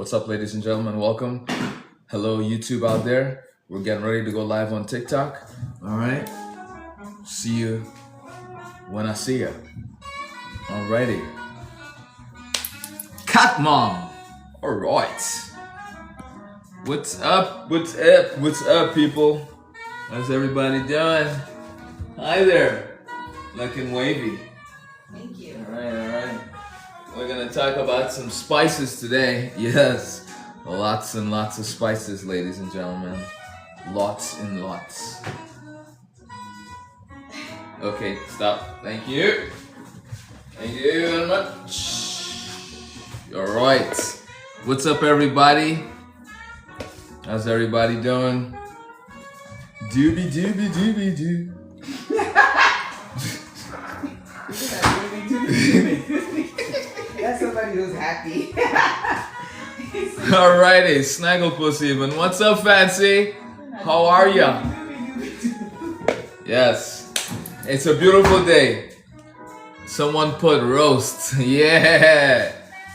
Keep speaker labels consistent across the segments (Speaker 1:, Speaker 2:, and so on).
Speaker 1: What's up, ladies and gentlemen? Welcome. Hello, YouTube out there. We're getting ready to go live on TikTok. All right. See you when I see you. Alrighty. Cat Mom. All right. What's up? What's up? What's up, people? How's everybody doing? Hi there. Looking wavy.
Speaker 2: Thank you.
Speaker 1: All right. We're gonna talk about some spices today. Yes, lots and lots of spices, ladies and gentlemen. Lots and lots. Okay, stop. Thank you. Thank you very much. All right. What's up, everybody? How's everybody doing? Doobie doobie doobie doo.
Speaker 2: That's somebody who's happy.
Speaker 1: Alrighty, Snagglepuss even. What's up, Fancy? How are ya? Yes, it's a beautiful day. Someone put roast. Yeah.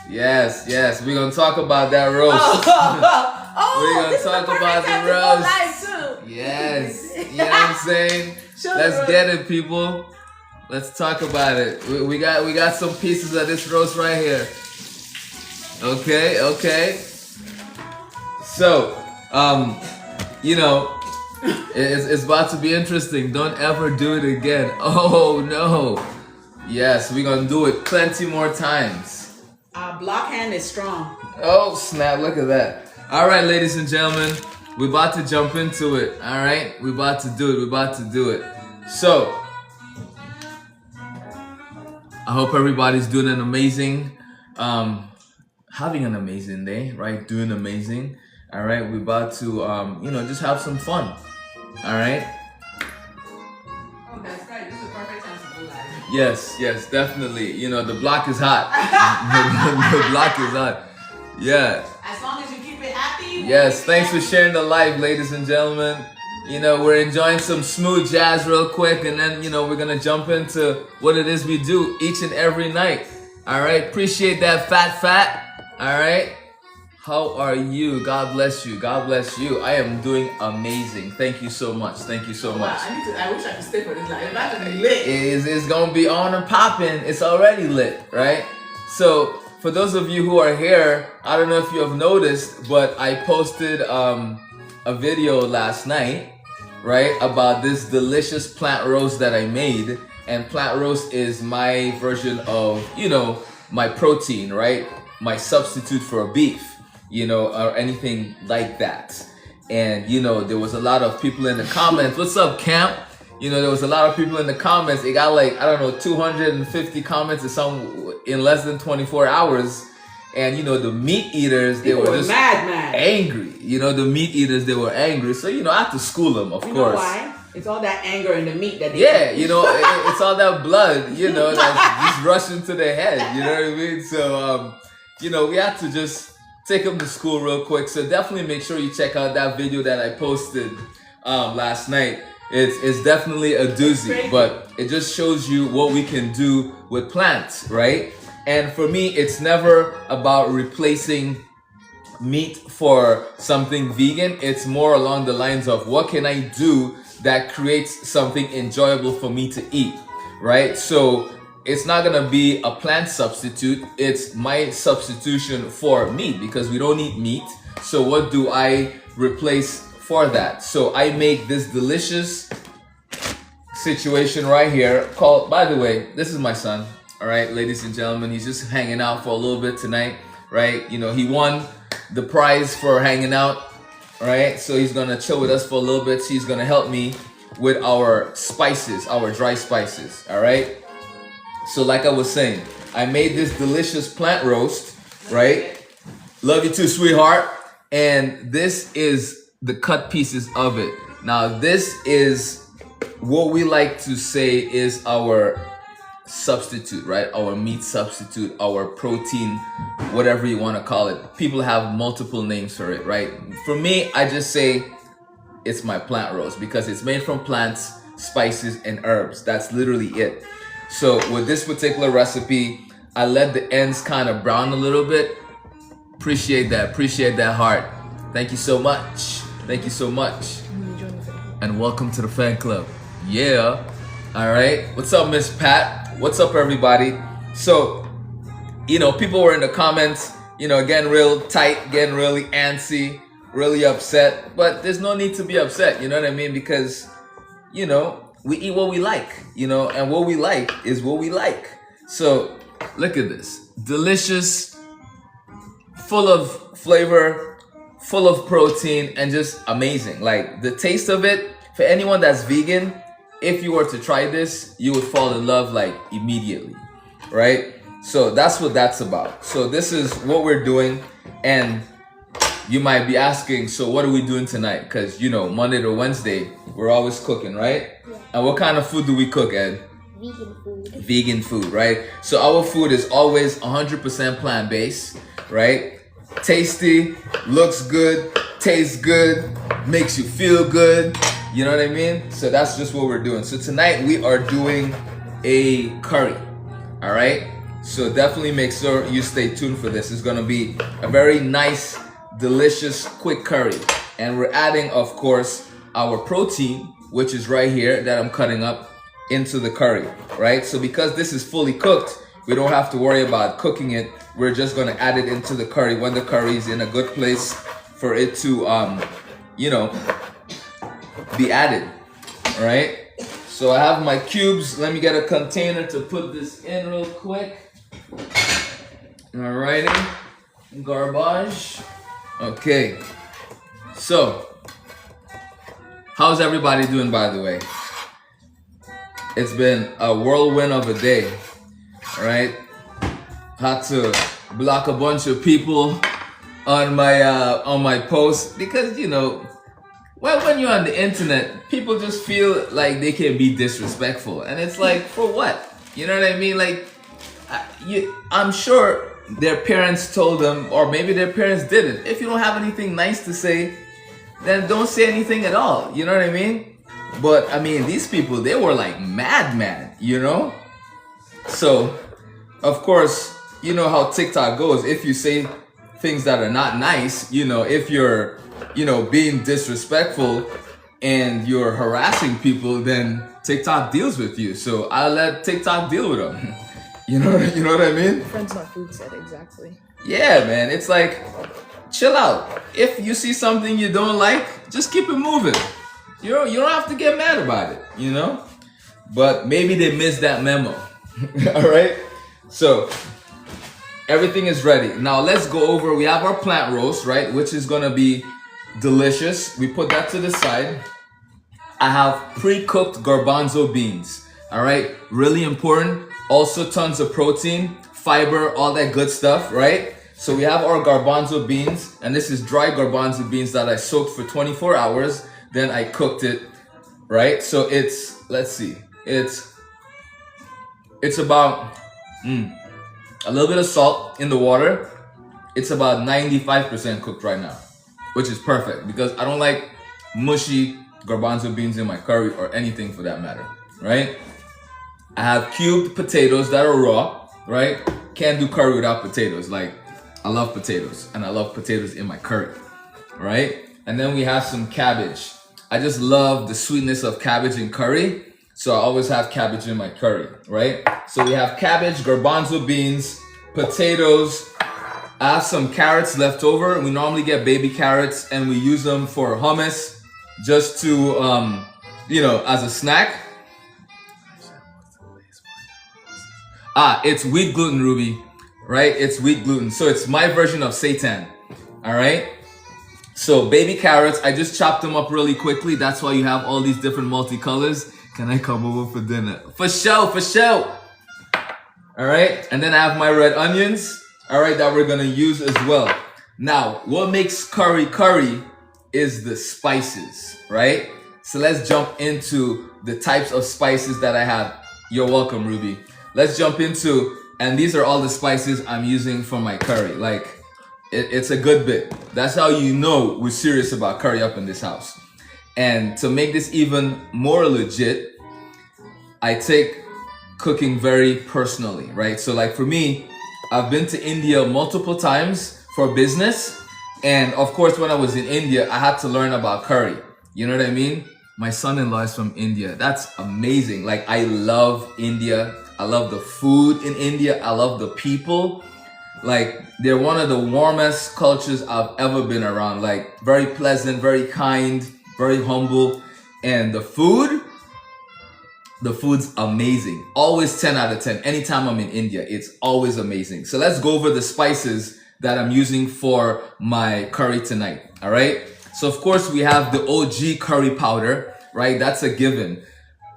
Speaker 1: Yes. We're gonna talk about that roast. We're gonna talk about the roast. Yes. You know what I'm saying? Let's get it, people. Let's talk about it. We got some pieces of this roast right here. Okay. So, it's about to be interesting. Don't ever do it again. Oh no. Yes, we're gonna do it plenty more times.
Speaker 2: Our block hand is strong.
Speaker 1: Oh snap! Look at that. All right, ladies and gentlemen, we're about to jump into it. All right, we're about to do it. So. I hope everybody's doing an amazing, having an amazing day, right? Doing amazing. All right, we're about to, just have some fun. All right.
Speaker 2: Oh, that's right. This is a perfect time to go live.
Speaker 1: Yes, definitely. You know, the block is hot. The block is hot. Yeah.
Speaker 2: As long as you keep it happy.
Speaker 1: Yes. Thanks for sharing the live, ladies and gentlemen. You know, we're enjoying some smooth jazz real quick, and then, we're going to jump into what it is we do each and every night. All right? Appreciate that, fat. All right? How are you? God bless you. God bless you. I am doing amazing. Thank you so much. Much.
Speaker 2: I wish I could stay for this live. It's about to be lit.
Speaker 1: It's going to be on and popping. It's already lit, right? So, for those of you who are here, I don't know if you have noticed, but I posted a video last night, right, about this delicious plant roast that I made. And plant roast is my version of, my protein, right? My substitute for beef, or anything like that. And, there was a lot of people in the comments. What's up, Camp? There was a lot of people in the comments. It got 250 comments or something in less than 24 hours. And, the meat eaters, they were just
Speaker 2: mad.
Speaker 1: Angry. The meat eaters, they were angry. So, I have to school them, of course.
Speaker 2: You know why? It's all that anger in the meat that they
Speaker 1: eat. It's all that blood, that's just rushing to their head. You know what I mean? So, we have to just take them to school real quick. So definitely make sure you check out that video that I posted last night. It's definitely a doozy, but it just shows you what we can do with plants, right? And for me, it's never about replacing meat for something vegan. It's more along the lines of what can I do that creates something enjoyable for me to eat, right? So it's not gonna be a plant substitute. It's my substitution for meat because we don't eat meat. So what do I replace for that? So I make this delicious situation right here called, by the way, this is my son. All right, ladies and gentlemen, he's just hanging out for a little bit tonight, right? He won the prize for hanging out, right? So he's gonna chill with us for a little bit. So he's gonna help me with our spices, our dry spices, all right? So like I was saying, I made this delicious plant roast, right? Love you too, sweetheart. And this is the cut pieces of it. Now, this is what we like to say is our substitute, right? Our meat substitute, our protein, whatever you want to call it. People have multiple names for it, right? For me, I just say it's my plant roast because it's made from plants, spices, and herbs. That's literally it. So with this particular recipe, I let the ends kind of brown a little bit, Appreciate that heart. Thank you so much. Thank you so much. And welcome to the fan club. Yeah. All right. What's up, Miss Pat? What's up, everybody? So, people were in the comments, getting real tight, getting really antsy, really upset. But there's no need to be upset, you know what I mean? Because, we eat what we like, and what we like is what we like. So, look at this. Delicious, full of flavor, full of protein, and just amazing. Like, the taste of it, for anyone that's vegan, if you were to try this, you would fall in love like immediately, right? So that's what that's about. So this is what we're doing, and you might be asking, so what are we doing tonight? Because Monday to Wednesday, we're always cooking, right? Yeah. And what kind of food do we cook, Ed?
Speaker 3: Vegan food.
Speaker 1: Vegan food, right? So our food is always 100% plant-based, right? Tasty, looks good, tastes good, makes you feel good. You know what I mean? So that's just what we're doing. So tonight we are doing a curry, all right? So definitely make sure you stay tuned for this. It's gonna be a very nice, delicious, quick curry. And we're adding, of course, our protein, which is right here that I'm cutting up into the curry, right? So because this is fully cooked, we don't have to worry about cooking it. We're just gonna add it into the curry when the curry is in a good place for it to, be added, all right? So I have my cubes. Let me get a container to put this in real quick. Alrighty, garbage. Okay, so how's everybody doing, by the way? It's been a whirlwind of a day, right? Had to block a bunch of people on my post because well, when you're on the internet, people just feel like they can be disrespectful, and it's like, for what? You know what I mean? Like, I'm sure their parents told them, or maybe their parents didn't. If you don't have anything nice to say, then don't say anything at all. You know what I mean? But I mean, these people, they were like mad, So, of course, you know how TikTok goes. If you say things that are not nice, if you're being disrespectful and you're harassing people, then TikTok deals with you. So I'll let TikTok deal with them. You know what I mean?
Speaker 3: Friends not food said exactly.
Speaker 1: Yeah, man. It's like, chill out. If you see something you don't like, just keep it moving. You don't have to get mad about it, But maybe they missed that memo. All right? So everything is ready. Now let's go over, we have our plant roast, right? Which is gonna be delicious. We put that to the side. I have pre-cooked garbanzo beans. All right, really important. Also tons of protein, fiber, all that good stuff, right? So we have our garbanzo beans, and this is dry garbanzo beans that I soaked for 24 hours. Then I cooked it, right? So it's, let's see, it's about a little bit of salt in the water. It's about 95% cooked right now, which is perfect because I don't like mushy garbanzo beans in my curry or anything for that matter, right? I have cubed potatoes that are raw, right? Can't do curry without potatoes. Like, I love potatoes, and I love potatoes in my curry, right? And then we have some cabbage. I just love the sweetness of cabbage in curry, so I always have cabbage in my curry, right? So we have cabbage, garbanzo beans, potatoes. I have some carrots left over. We normally get baby carrots and we use them for hummus just to, as a snack. It's wheat gluten, Ruby, right? It's wheat gluten. So it's my version of seitan, all right? So baby carrots, I just chopped them up really quickly. That's why you have all these different multicolors. Can I come over for dinner? For sure. All right, and then I have my red onions, all right, that we're gonna use as well. Now, what makes curry is the spices, right? So let's jump into the types of spices that I have. You're welcome, Ruby. Let's jump into, and these are all the spices I'm using for my curry. Like, it's a good bit. That's how you know we're serious about curry up in this house. And to make this even more legit, I take cooking very personally, right? So like for me, I've been to India multiple times for business. And of course, when I was in India, I had to learn about curry. You know what I mean? My son-in-law is from India. That's amazing. Like, I love India. I love the food in India. I love the people. Like, they're one of the warmest cultures I've ever been around. Like, very pleasant, very kind, very humble. And the food's amazing. Always 10 out of 10. Anytime I'm in India, it's always amazing. So let's go over the spices that I'm using for my curry tonight. All right. So of course we have the OG curry powder, right? That's a given.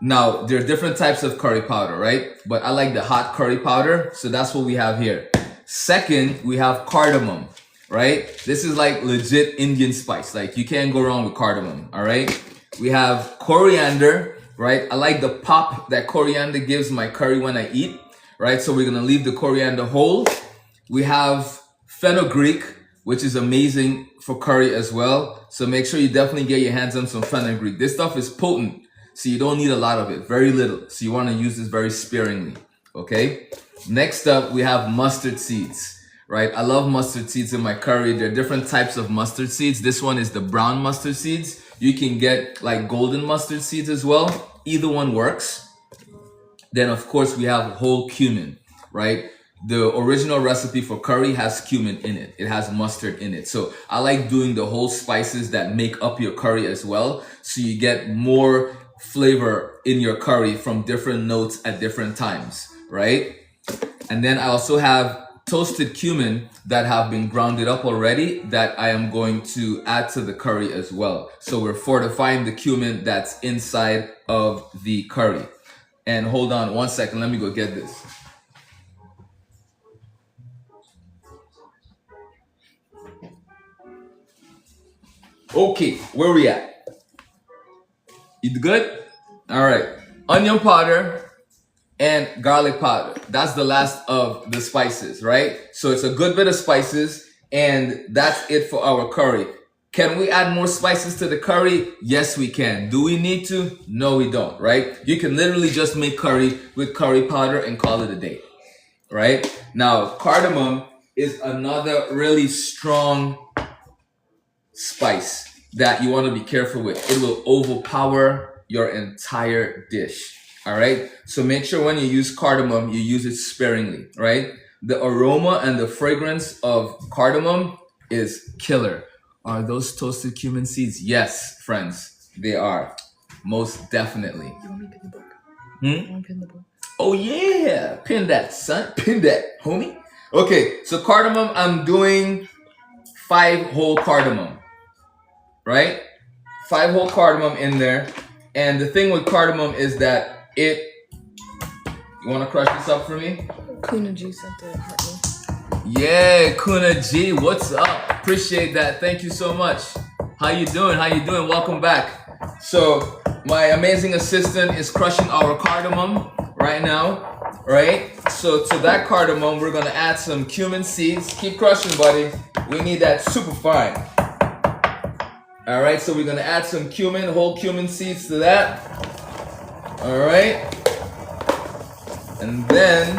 Speaker 1: Now there are different types of curry powder, right? But I like the hot curry powder. So that's what we have here. Second, we have cardamom, right? This is like legit Indian spice. Like, you can't go wrong with cardamom. All right. We have coriander, right? I like the pop that coriander gives my curry when I eat, right? So we're going to leave the coriander whole. We have fenugreek, which is amazing for curry as well. So make sure you definitely get your hands on some fenugreek. This stuff is potent, so you don't need a lot of it, very little. So you want to use this very sparingly, okay? Next up, we have mustard seeds, right? I love mustard seeds in my curry. There are different types of mustard seeds. This one is the brown mustard seeds. You can get like golden mustard seeds as well. Either one works. Then of course we have whole cumin, right? The original recipe for curry has cumin in it. It has mustard in it. So I like doing the whole spices that make up your curry as well. So you get more flavor in your curry from different notes at different times, right? And then I also have toasted cumin that have been grounded up already that I am going to add to the curry as well. So we're fortifying the cumin that's inside of the curry. And hold on one second, let me go get this. Okay, where we at? You good? All right. Onion powder and garlic powder. That's the last of the spices, right? So it's a good bit of spices, and that's it for our curry. Can we add more spices to the curry? Yes, we can. Do we need to? No, we don't, right? You can literally just make curry with curry powder and call it a day, right? Now, cardamom is another really strong spice that you want to be careful with. It will overpower your entire dish. All right. So make sure when you use cardamom, you use it sparingly, right? The aroma and the fragrance of cardamom is killer. Are those toasted cumin seeds? Yes, friends, they are. Most definitely.
Speaker 3: You want me to pin the book?
Speaker 1: Hmm?
Speaker 3: I want to pin the book.
Speaker 1: Oh yeah, pin that, son. Pin that, homie. Okay, so cardamom, I'm doing 5 whole cardamom. Right? 5 whole cardamom in there. And the thing with cardamom is that you want to crush this up for me?
Speaker 3: Kuna G sent it, Hartley.
Speaker 1: Yeah, Kuna G, what's up? Appreciate that. Thank you so much. How you doing? How you doing? Welcome back. So my amazing assistant is crushing our cardamom right now, right? So to that cardamom, we're going to add some cumin seeds. Keep crushing, buddy. We need that super fine. All right, so we're gonna add some cumin, whole cumin seeds to that. All right. And then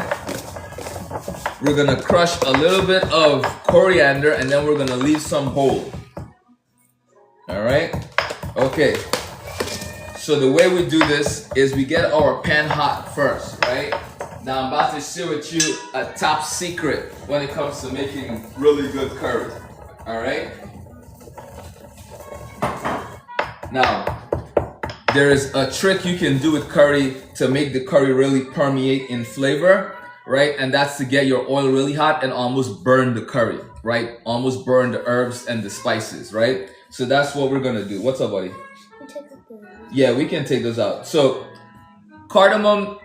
Speaker 1: we're gonna crush a little bit of coriander, and then we're gonna leave some whole. All right. Okay. So the way we do this is we get our pan hot first, right? Now I'm about to share with you a top secret when it comes to making really good curry. All right. Now, there is a trick you can do with curry to make the curry really permeate in flavor, right? And that's to get your oil really hot and almost burn the curry, right? Almost burn the herbs and the spices, right? So that's what we're gonna do. What's up, buddy? Yeah, we can take those out. So, cardamom,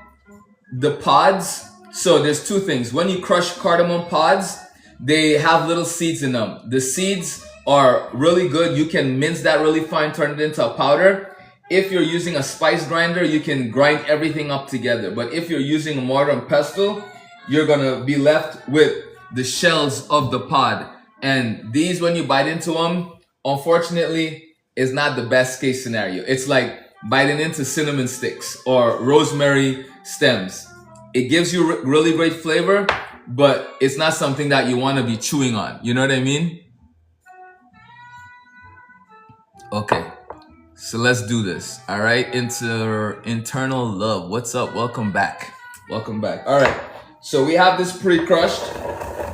Speaker 1: the pods. So there's 2 things. When you crush cardamom pods, they have little seeds in them. The seeds are really good. You can mince that really fine, turn it into a powder. If you're using a spice grinder, you can grind everything up together. But if you're using a mortar and pestle, you're gonna be left with the shells of the pod. And these, when you bite into them, unfortunately, is not the best case scenario. It's like biting into cinnamon sticks or rosemary stems. It gives you really great flavor, but it's not something that you want to be chewing on. You know what I mean? Okay. So let's do this. All right. Internal love. What's up? Welcome back. Welcome back. All right. So we have this pre-crushed.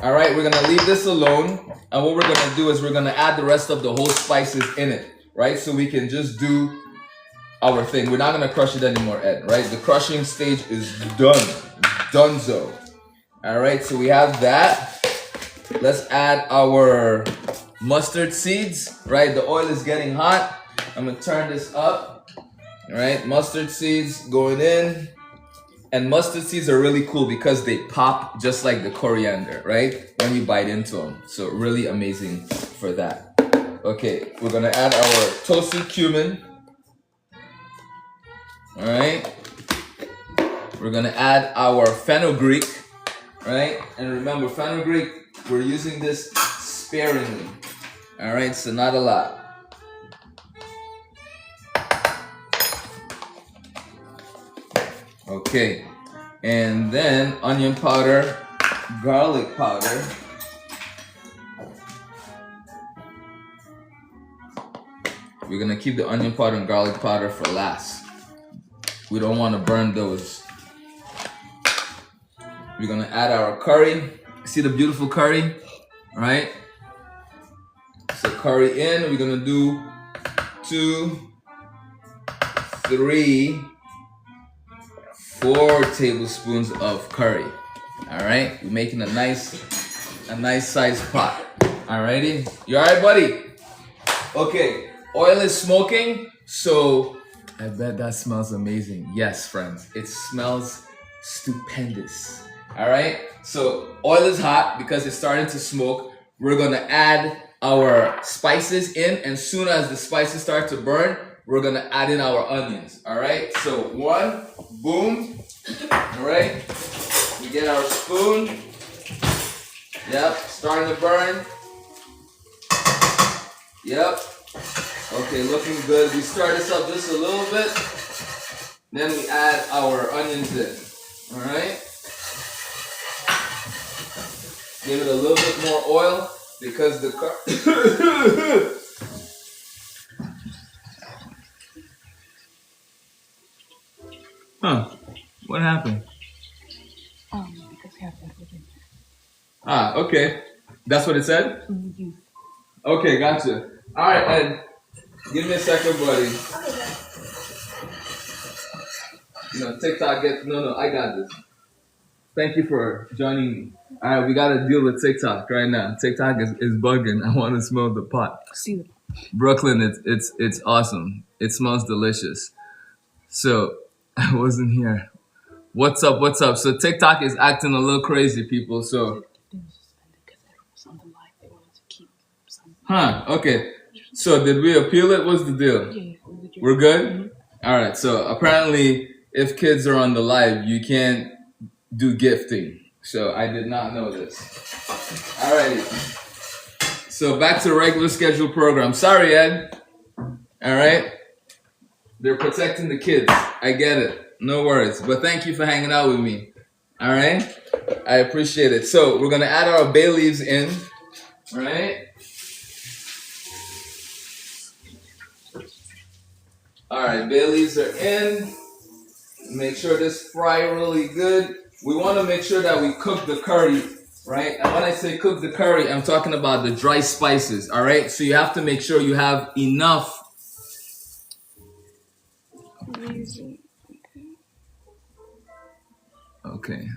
Speaker 1: All right. We're going to leave this alone. And what we're going to do is we're going to add the rest of the whole spices in it. Right. So we can just do our thing. We're not going to crush it anymore, Ed. Right. The crushing stage is done. Donezo. All right. So we have that. Let's add our mustard seeds. Right. The oil is getting hot. I'm gonna turn this up. All right, mustard seeds going in. And mustard seeds are really cool because they pop just like the coriander, right? When you bite into them. So really amazing for that. Okay, we're gonna add our toasted cumin. All right. We're gonna add our fenugreek, right? And remember, fenugreek, we're using this sparingly. All right, so not a lot. Okay, and then onion powder, garlic powder. We're gonna keep the onion powder and garlic powder for last. We don't want to burn those. We're gonna add our curry. See the beautiful curry, right? So curry in, we're gonna do 2, 3, 4 tablespoons of curry. All right, we're making a nice sized pot. Alrighty, you all right, buddy? Okay, oil is smoking, so I bet that smells amazing. Yes, friends, it smells stupendous. All right, so oil is hot because it's starting to smoke. We're gonna add our spices in, and soon as the spices start to burn, we're gonna add in our onions. All right, so 1, boom. All right, we get our spoon. Yep, starting to burn. Yep. Okay, looking good. We start this up just a little bit. Then we add our onions in. All right. Give it a little bit more oil because the Huh? What happened?
Speaker 3: Because we have that within.
Speaker 1: Ah, okay. That's what it said?
Speaker 3: Mm-hmm.
Speaker 1: Okay, gotcha. All right, Ed. Give me a second, buddy. TikTok gets... No, I got this. Thank you for joining me. All right, we got to deal with TikTok right now. TikTok is bugging. I want to smell the pot.
Speaker 3: See.
Speaker 1: Brooklyn, it's awesome. It smells delicious. So, I wasn't here. What's up? So TikTok is acting a little crazy, people. So, okay. So did we appeal it? What's the deal?
Speaker 3: Yeah,
Speaker 1: we're good?
Speaker 3: Mm-hmm.
Speaker 1: All right. So apparently, if kids are on the live, you can't do gifting. So I did not know this. All righty. So back to the regular scheduled program. Sorry, Ed. All right. They're protecting the kids. I get it. No worries. But thank you for hanging out with me. All right? I appreciate it. So we're going to add our bay leaves in. All right? All right. Bay leaves are in. Make sure this fry really good. We want to make sure that we cook the curry, right? And when I say cook the curry, I'm talking about the dry spices. All right? So you have to make sure you have enough. Okay.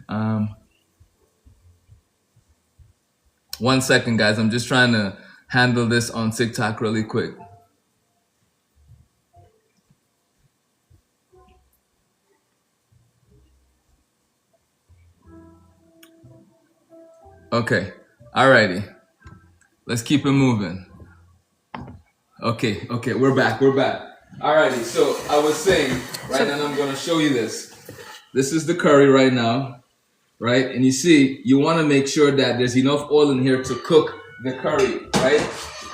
Speaker 1: 1 second, guys. I'm just trying to handle this on TikTok really quick. Okay. Alrighty. Let's keep it moving. Okay. We're back. Alrighty. So I was saying, right now I'm going to show you this. This is the curry right now, right? And you see, you want to make sure that there's enough oil in here to cook the curry, right?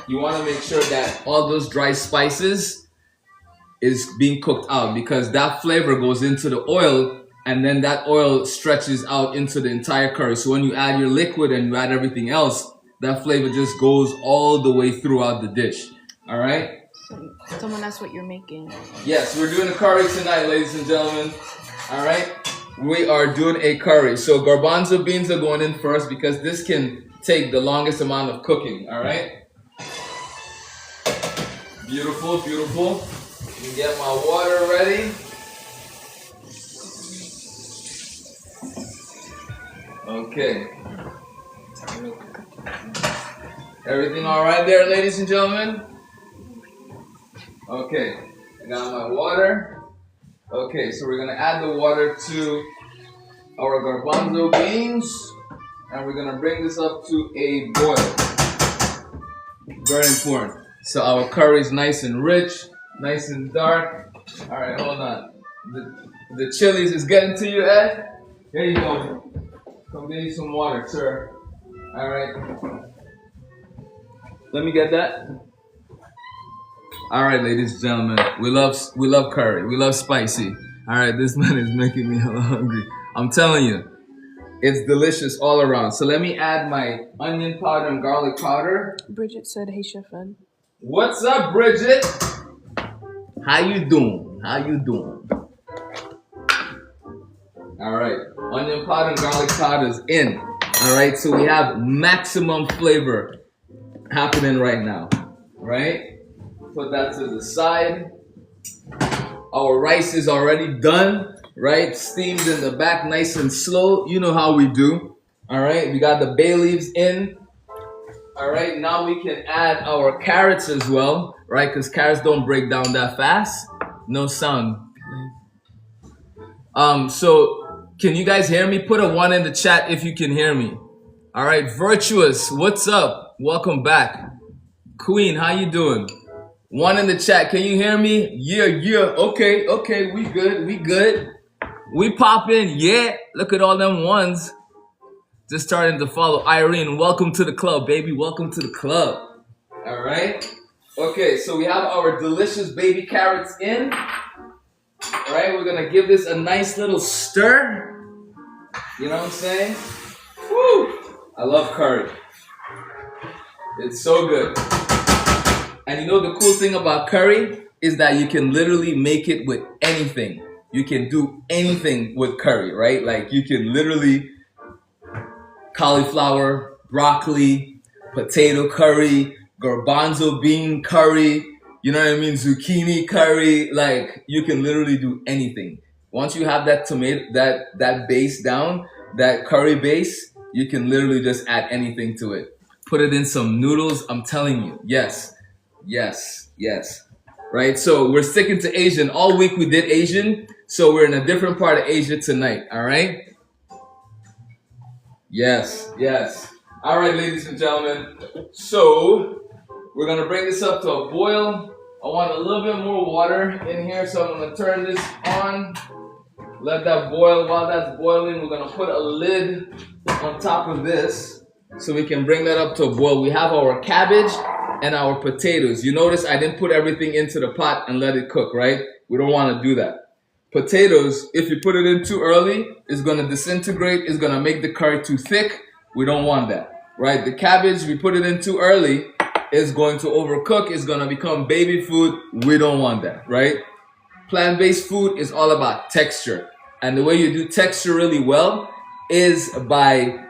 Speaker 1: You want to make sure that all those dry spices is being cooked out because that flavor goes into the oil and then that oil stretches out into the entire curry. So when you add your liquid and you add everything else, that flavor just goes all the way throughout the dish. All right?
Speaker 3: So, someone asked what you're making.
Speaker 1: Yes, we're doing a curry tonight, ladies and gentlemen. All right? We are doing a curry. So garbanzo beans are going in first because this can take the longest amount of cooking. All right? Beautiful, beautiful. Let me get my water ready. Okay. Everything all right there, ladies and gentlemen? Okay. I got my water. Okay, so we're going to add the water to our garbanzo beans. And we're going to bring this up to a boil. Very important. So our curry is nice and rich, nice and dark. All right, hold on. The chilies is getting to you, Ed? Here you go. Come get you some water, sir. All right. Let me get that. All right, ladies and gentlemen, we love curry. We love spicy. All right, this man is making me hella hungry. I'm telling you, it's delicious all around. So let me add my onion powder and garlic powder.
Speaker 3: Bridget said, "Hey, Chef Ed."
Speaker 1: What's up, Bridget? How you doing? How you doing? All right, onion powder and garlic powder is in. All right, so we have maximum flavor happening right now. Right? Put that to the side. Our rice is already done. Right? Steamed in the back, nice and slow. You know how we do. All right, we got the bay leaves in. All right, now we can add our carrots as well, right? Because carrots don't break down that fast. No sound. So can you guys hear me? Put a 1 in the chat if you can hear me. All right, Virtuous, what's up? Welcome back. Queen, how you doing? 1 in the chat. Can you hear me? Yeah. Okay. We good. We popping. Yeah. Look at all them ones. Just starting to follow. Irene, welcome to the club, baby. Welcome to the club. All right. Okay, so we have our delicious baby carrots in. All right, we're going to give this a nice little stir. You know what I'm saying? Woo! I love curry. It's so good. And you know the cool thing about curry is that you can literally make it with anything. You can do anything with curry, right? Like you can literally cauliflower, broccoli, potato curry, garbanzo bean curry, you know what I mean? Zucchini curry. Like you can literally do anything. Once you have that tomato, that base down, that curry base, you can literally just add anything to it. Put it in some noodles. I'm telling you, yes. Right? So we're sticking to Asian. All week we did Asian. So we're in a different part of Asia tonight. All right? Yes. All right, ladies and gentlemen. So we're going to bring this up to a boil. I want a little bit more water in here. So I'm going to turn this on. Let that boil. While that's boiling, we're going to put a lid on top of this so we can bring that up to a boil. We have our cabbage and our potatoes. You notice I didn't put everything into the pot and let it cook, right? We don't want to do that. Potatoes, if you put it in too early, it's going to disintegrate. It's going to make the curry too thick. We don't want that, right? The cabbage, we put it in too early, it's going to overcook. It's going to become baby food. We don't want that, right? Plant-based food is all about texture. And the way you do texture really well is by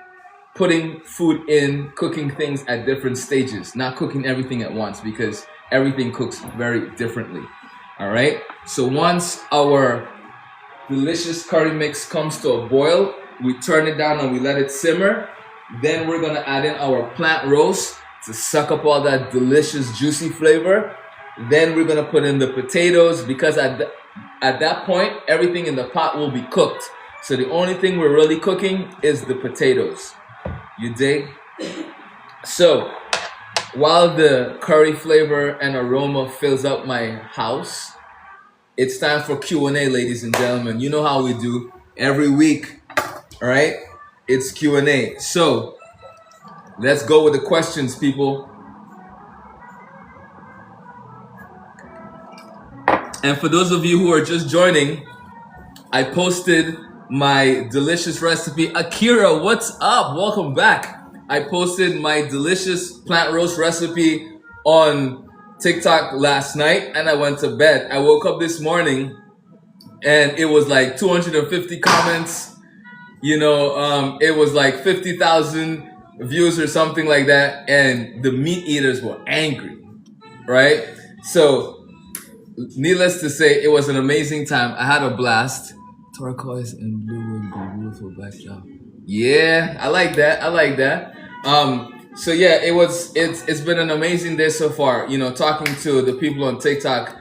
Speaker 1: putting food in, cooking things at different stages, not cooking everything at once because everything cooks very differently. All right. So once our delicious curry mix comes to a boil, we turn it down and we let it simmer. Then we're going to add in our plant roast to suck up all that delicious juicy flavor. Then we're going to put in the potatoes because at that point, everything in the pot will be cooked. So the only thing we're really cooking is the potatoes. You dig? So while the curry flavor and aroma fills up my house, it's time for Q&A, ladies and gentlemen. You know how we do every week, all right? It's Q&A. So let's go with the questions, people. And for those of you who are just joining, I posted my delicious recipe. Akira, what's up? Welcome back. I posted my delicious plant roast recipe on TikTok last night and I went to bed. I woke up this morning and it was like 250 comments. It was like 50,000 views or something like that. And the meat eaters were angry, right? So, needless to say, it was an amazing time. I had a blast. Turquoise and blue would be beautiful backdrop. Yeah, I like that. I like that. So yeah, it's been an amazing day so far. Talking to the people on TikTok,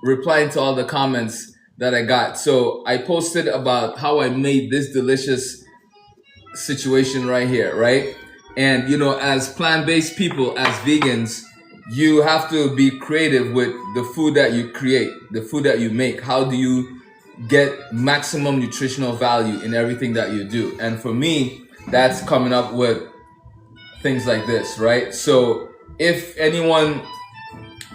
Speaker 1: replying to all the comments that I got. So I posted about how I made this delicious situation right here, right? And as plant-based people, as vegans, you have to be creative with the food that you create, the food that you make. How do you get maximum nutritional value in everything that you do? And for me, that's coming up with things like this, right? So if anyone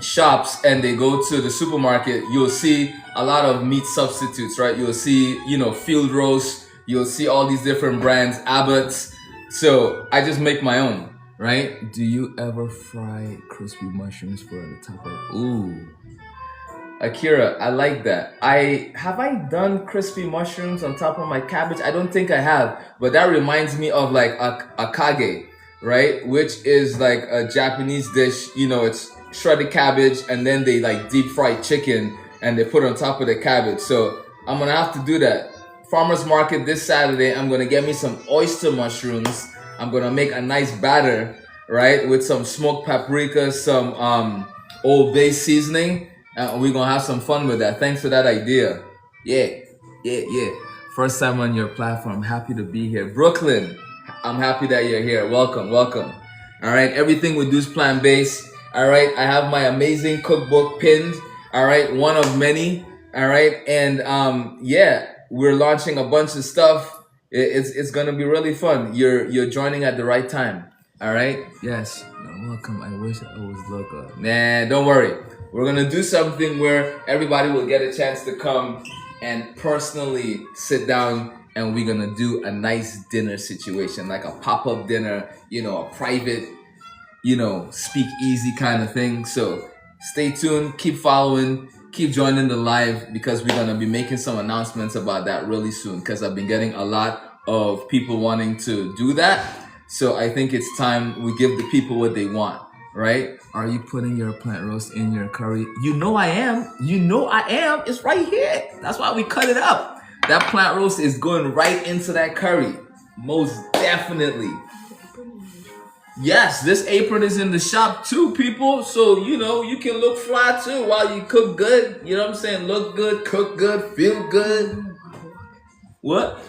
Speaker 1: shops and they go to the supermarket, you'll see a lot of meat substitutes, right? You'll see, field roast, you'll see all these different brands, Abbott's. So I just make my own, right? Do you ever fry crispy mushrooms for the top of? Ooh, Akira, I like that. I done crispy mushrooms on top of my cabbage? I don't think I have, but that reminds me of like a kage, right? Which is like a Japanese dish. It's shredded cabbage and then they like deep fried chicken and they put it on top of the cabbage. So I'm gonna have to do that. Farmers market this Saturday. I'm gonna get me some oyster mushrooms. I'm gonna make a nice batter, right, with some smoked paprika, some Old Bay seasoning. We're gonna have some fun with that. Thanks for that idea. Yeah, yeah. First time on your platform. Happy to be here. Brooklyn, I'm happy that you're here. Welcome. All right, everything we do is plant-based. All right, I have my amazing cookbook pinned. All right, one of many. All right, and yeah, we're launching a bunch of stuff. It's gonna be really fun. You're joining at the right time. All right. Yes. You're welcome. I wish I was local. Nah, don't worry. We're gonna do something where everybody will get a chance to come and personally sit down, and we're gonna do a nice dinner situation, like a pop-up dinner. A private, speak easy kind of thing. So stay tuned. Keep following. Keep joining the live because we're gonna be making some announcements about that really soon. Because I've been getting a lot of people wanting to do that. So I think it's time we give the people what they want, right? Are you putting your plant roast in your curry? I am. It's right here. That's why we cut it up. That plant roast is going right into that curry. Most definitely. Yes, this apron is in the shop too, people. So, you can look fly too while you cook good. You know what I'm saying? Look good, cook good, feel good. What?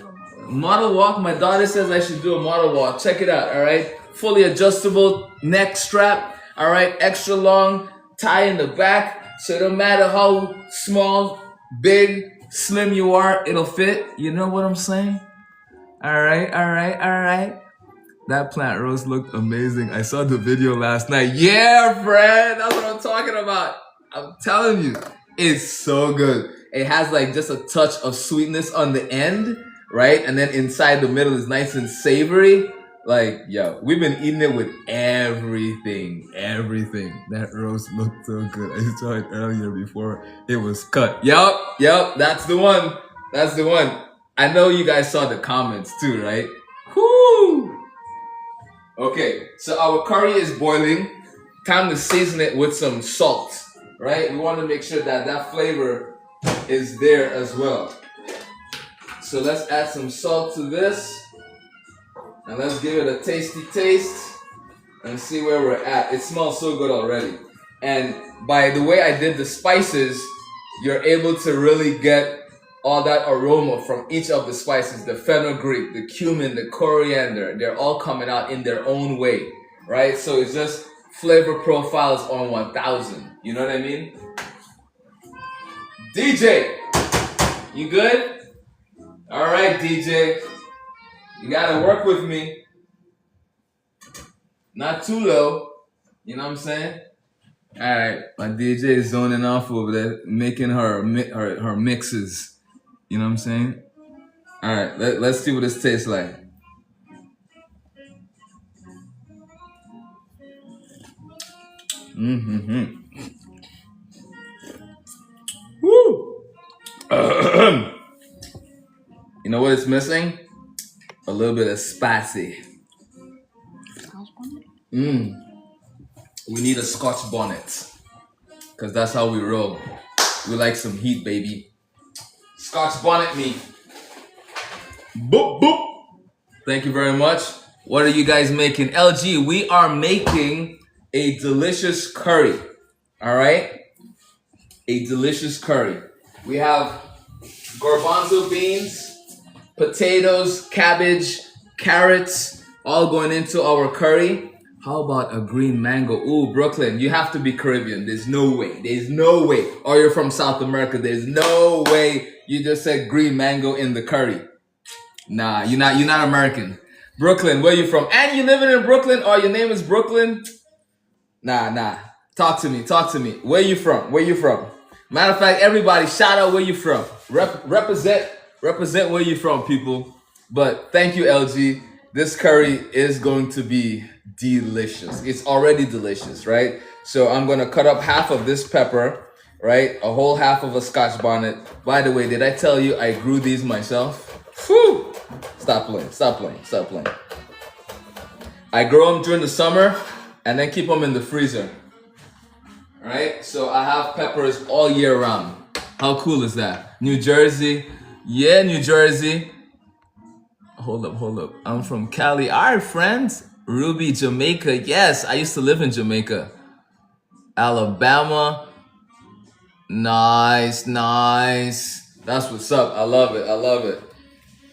Speaker 1: Model walk. My daughter says I should do a model walk. Check it out, all right? Fully adjustable neck strap, all right? Extra long, tie in the back. So no matter how small, big, slim you are, it'll fit. You know what I'm saying? All right. That plant roast looked amazing. I saw the video last night. Yeah, friend. That's what I'm talking about. I'm telling you, it's so good. It has like just a touch of sweetness on the end, right? And then inside the middle is nice and savory. Like, yo, we've been eating it with everything. That roast looked so good. I saw it earlier before it was cut. Yup, that's the one. I know you guys saw the comments too, right? Whoo! Okay, so our curry is boiling. Time to season it with some salt, right? We want to make sure that flavor is there as well. So let's add some salt to this. And let's give it a tasty taste and see where we're at. It smells so good already. And by the way I did the spices, you're able to really get all that aroma from each of the spices. The fenugreek, the cumin, the coriander, they're all coming out in their own way, right? So it's just flavor profiles on 1000. You know what I mean? DJ, you good? All right, DJ. You gotta work with me. Not too low. You know what I'm saying? All right, my DJ is zoning off over there, making her mixes. You know what I'm saying? All right, let's see what this tastes like. Mm-hmm. Woo! You know what it's missing? A little bit of spicy. Mm. We need a Scotch bonnet. Because that's how we roll. We like some heat, baby. Scotch bonnet me. Boop, boop. Thank you very much. What are you guys making? LG, we are making a delicious curry. All right? A delicious curry. We have garbanzo beans, potatoes, cabbage, carrots, all going into our curry. How about a green mango? Ooh, Brooklyn, you have to be Caribbean. There's no way. There's no way. Or you're from South America. There's no way you just said green mango in the curry. Nah, you're not American. Brooklyn, where you from? And you living in Brooklyn or your name is Brooklyn? Nah. Talk to me. Where you from? Matter of fact, everybody, shout out where you from. Represent where you from, people. But thank you, LG. This curry is going to be delicious. It's already delicious, right? So I'm gonna cut up half of this pepper, right? A whole half of a Scotch bonnet. By the way, did I tell you I grew these myself? Whew! Stop playing. I grow them during the summer and then keep them in the freezer. Right? So I have peppers all year round. How cool is that? New Jersey. Yeah, New Jersey. Hold up. I'm from Cali. All right, friends. Ruby, Jamaica. Yes, I used to live in Jamaica. Alabama. Nice. That's what's up. I love it.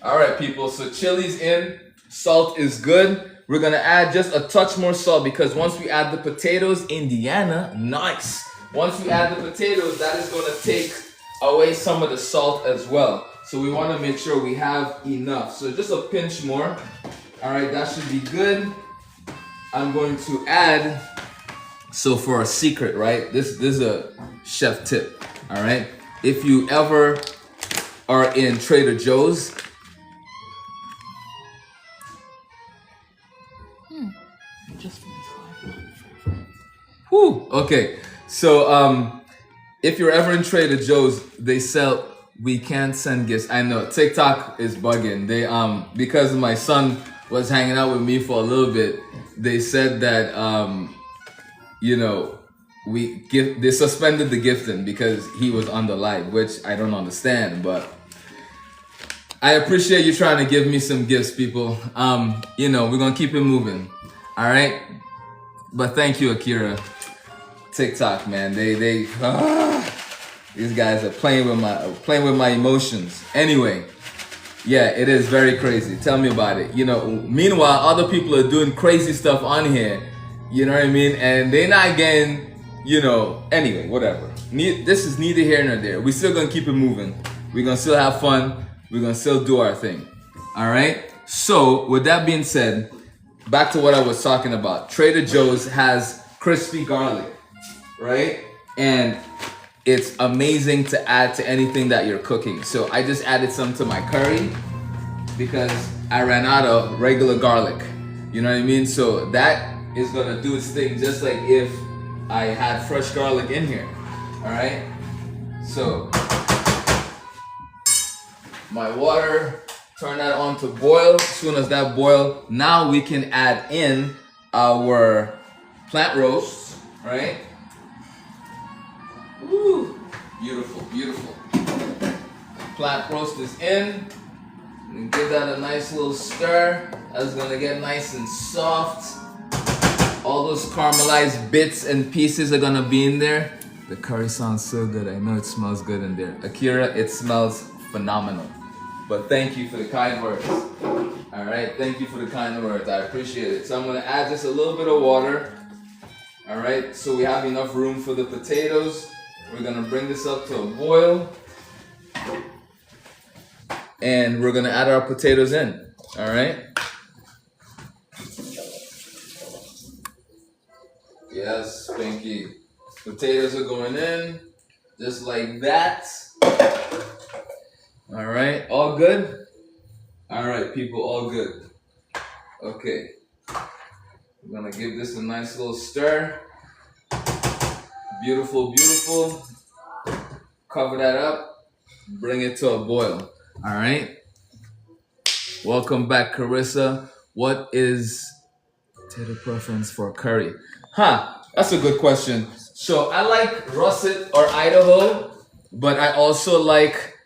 Speaker 1: All right, people. So chili's in. Salt is good. We're gonna add just a touch more salt because once we add the potatoes, Indiana, nice. Once we add the potatoes, that is gonna take away some of the salt as well. So we wanna make sure we have enough. So just a pinch more. All right, that should be good. I'm going to add, so for a secret, right? This is a chef tip, all right? If you ever are in Trader Joe's, whew, okay. So if you're ever in Trader Joe's, they sell we can't send gifts. I know TikTok is bugging. They because my son was hanging out with me for a little bit, they said that they suspended the gifting because he was on the live, which I don't understand, but I appreciate you trying to give me some gifts, people. We're gonna keep it moving. All right. But thank you, Akira. TikTok, man. These guys are playing with my emotions. Anyway, yeah, it is very crazy. Tell me about it. Meanwhile, other people are doing crazy stuff on here. You know what I mean? And they're not getting, anyway, whatever. This is neither here nor there. We're still gonna keep it moving. We're gonna still have fun. We're gonna still do our thing. All right? So, with that being said, back to what I was talking about. Trader Joe's has crispy garlic, right? And it's amazing to add to anything that you're cooking. So I just added some to my curry because I ran out of regular garlic. You know what I mean? So that is gonna do its thing just like if I had fresh garlic in here. All right? So my water, turn that on to boil. As soon as that boils, now we can add in our plant roast, right? Woo, beautiful. Plant roast is in. And give that a nice little stir. That's gonna get nice and soft. All those caramelized bits and pieces are gonna be in there. The curry sounds so good. I know it smells good in there. Akira, it smells phenomenal. But thank you for the kind words. All right, thank you for the kind words. I appreciate it. So I'm gonna add just a little bit of water. All right, so we have enough room for the potatoes. We're gonna bring this up to a boil. And we're gonna add our potatoes in, all right? Yes, Pinky. Potatoes are going in, just like that. All right, all good? All right, people, all good. Okay. We're gonna give this a nice little stir. Beautiful, beautiful. Cover that up. Bring it to a boil. All right. Welcome back, Carissa. What is potato preference for curry? That's a good question. So I like russet or Idaho, but I also like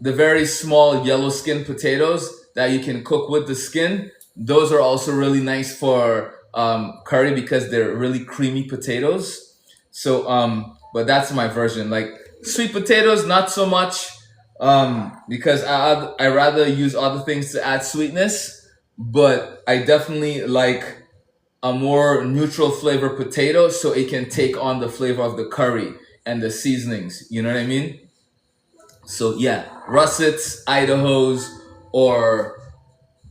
Speaker 1: the very small yellow skin potatoes that you can cook with the skin. Those are also really nice for curry because they're really creamy potatoes. So, but that's my version. Like sweet potatoes, not so much, because I rather use other things to add sweetness. But I definitely like a more neutral flavor potato so it can take on the flavor of the curry and the seasonings. You know what I mean? So yeah, russets, Idahos, or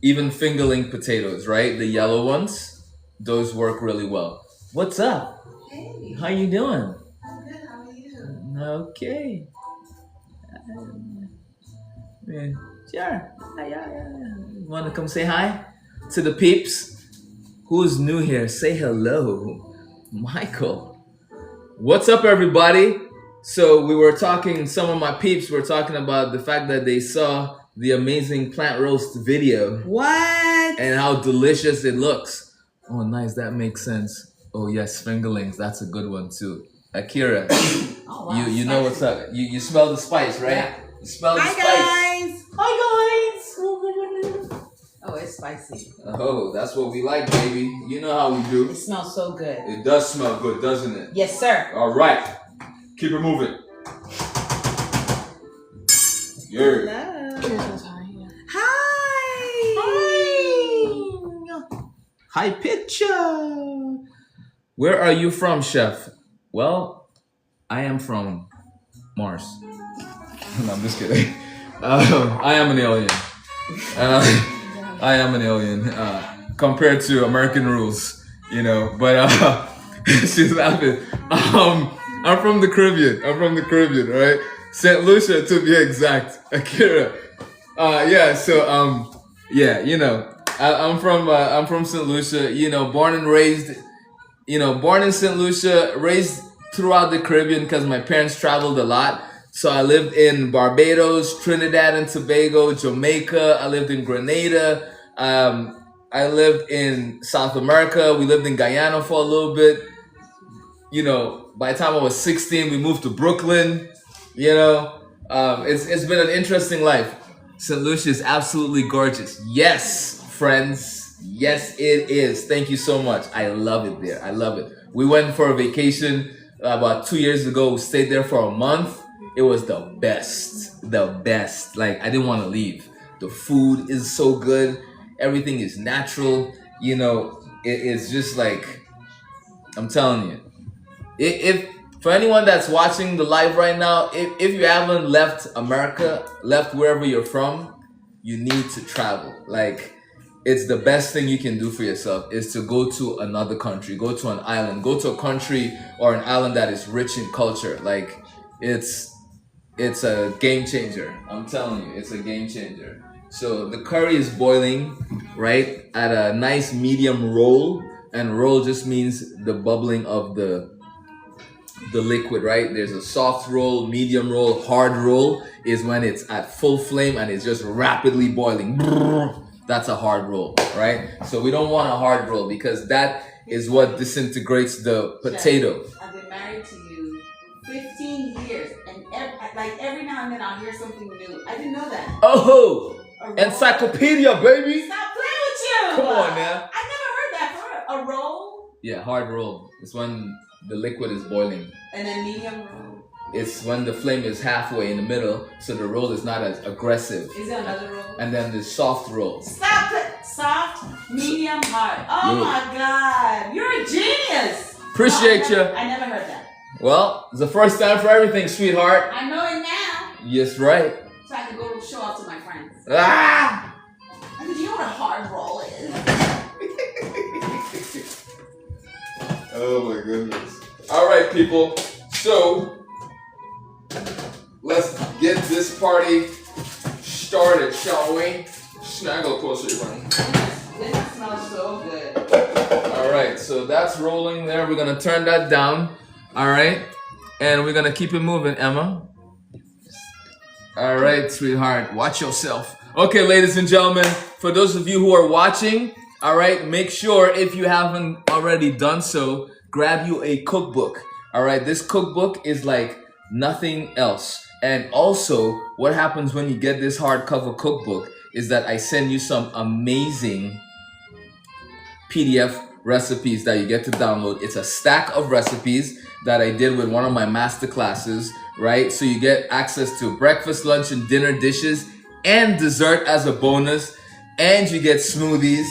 Speaker 1: even fingerling potatoes, right? The yellow ones, those work really well. What's up?
Speaker 2: Hey,
Speaker 1: How you doing?
Speaker 2: I'm good. How are you?
Speaker 1: Okay. Yeah, sure. Yeah. Want to come say hi to the peeps? Who's new here? Say hello. Michael. What's up, everybody? So we were talking, some of my peeps were talking about the fact that they saw the amazing plant roast video
Speaker 2: What?
Speaker 1: and how delicious it looks. Oh, nice. That makes sense. Oh, yes, fingerlings. That's a good one, too. Akira,
Speaker 2: Oh, wow.
Speaker 1: you know what's up. You smell the spice, right?
Speaker 2: Yeah.
Speaker 1: You smell the
Speaker 2: Hi,
Speaker 1: spice.
Speaker 2: guys.
Speaker 1: Hi, guys. Oh, my goodness.
Speaker 2: Oh, it's spicy.
Speaker 1: Oh, that's what we like, baby. You know how we do.
Speaker 2: It smells so good.
Speaker 1: It does smell good, doesn't it?
Speaker 2: Yes, sir.
Speaker 1: All right. Keep it moving. Yeah.
Speaker 2: Hello.
Speaker 3: Kira says hi. Yeah.
Speaker 2: Hi.
Speaker 1: Hi, picture. Where are you from, chef? Well, I am from Mars. No, I'm just kidding. I am an alien. I am an alien compared to American rules, you know. But she's laughing. I'm from the Caribbean. Right? Saint Lucia, to be exact. Akira. Yeah. So yeah. You know, I'm from Saint Lucia. You know, born and raised. You know, born in Saint Lucia, raised throughout the Caribbean because my parents traveled a lot. So I lived in Barbados, Trinidad and Tobago, Jamaica. I lived in Grenada. I lived in South America. We lived in Guyana for a little bit. You know, by the time I was 16, we moved to Brooklyn. You know, it's been an interesting life. St. Lucia is absolutely gorgeous. Yes, friends. Yes, it is. Thank you so much. I love it there. I love it. We went for a vacation about 2 years ago. We stayed there for a month. It was the best. The best. Like, I didn't want to leave. The food is so good. Everything is natural. You know, it's just like, I'm telling you. If for anyone that's watching the live right now, if you haven't left America, left wherever you're from, you need to travel. Like, it's the best thing you can do for yourself is to go to another country, go to an island, go to a country or an island that is rich in culture. Like, it's a game changer. I'm telling you, it's a game changer. So the curry is boiling, right, at a nice medium roll, and roll just means the bubbling of the liquid, right? There's a soft roll, medium roll, hard roll is when it's at full flame and it's just rapidly boiling. That's a hard roll, right? So we don't want a hard roll because that is what disintegrates the potato.
Speaker 2: I've been married to you 15 years, and every now and then I'll hear something new. I didn't know that.
Speaker 1: Oh,
Speaker 2: A roll?
Speaker 1: encyclopedia, baby.
Speaker 2: Stop playing with you.
Speaker 1: Come on now.
Speaker 2: I never heard that. For a roll?
Speaker 1: Yeah, hard roll. It's when the liquid is boiling.
Speaker 2: And then medium roll.
Speaker 1: It's when the flame is halfway in the middle, so the roll is not as aggressive.
Speaker 2: Is there another roll?
Speaker 1: And then the soft roll.
Speaker 2: Stop it. Soft, medium, hard. Oh
Speaker 1: Yeah.
Speaker 2: my God. You're a genius.
Speaker 1: Appreciate
Speaker 2: No,
Speaker 1: you.
Speaker 2: I never heard that.
Speaker 1: Well, it's the first time for everything, sweetheart.
Speaker 2: I know it now.
Speaker 1: Yes, right.
Speaker 2: So I can go show off to my friends.
Speaker 1: Ah!
Speaker 2: I mean, do you know what a hard roll is?
Speaker 1: Oh my goodness. All right, people. So let's get this party started, shall we? Snaggle closer, honey.
Speaker 2: This smells so good.
Speaker 1: All right, so that's rolling there. We're gonna turn that down. All right, and we're gonna keep it moving, Emma. All right, sweetheart, watch yourself. Okay, ladies and gentlemen, for those of you who are watching, all right, make sure if you haven't already done so, grab you a cookbook. All right, this cookbook is like nothing else. And also, what happens when you get this hardcover cookbook is that I send you some amazing PDF recipes that you get to download. It's a stack of recipes that I did with one of my master classes, right? So you get access to breakfast, lunch, and dinner dishes and dessert as a bonus. And you get smoothies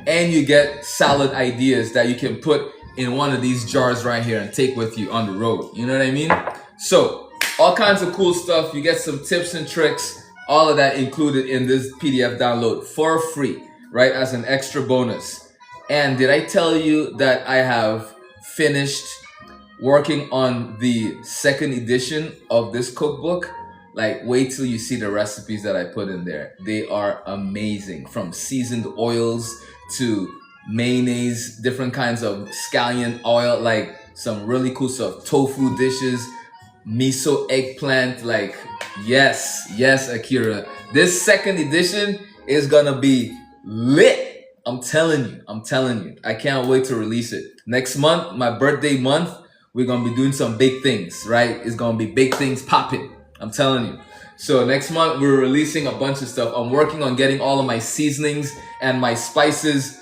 Speaker 1: and you get salad ideas that you can put in one of these jars right here and take with you on the road. You know what I mean? So all kinds of cool stuff. You get some tips and tricks, all of that included in this PDF download for free, right? As an extra bonus. And did I tell you that I have finished working on the second edition of this cookbook? Like, wait till you see the recipes that I put in there. They are amazing. From seasoned oils to mayonnaise, different kinds of scallion oil, like some really cool stuff. Tofu dishes, miso eggplant, like, yes, Akira. This second edition is gonna be lit. I'm telling you. I can't wait to release it. Next month, my birthday month, we're gonna be doing some big things, right? It's gonna be big things popping. I'm telling you. So next month, we're releasing a bunch of stuff. I'm working on getting all of my seasonings and my spices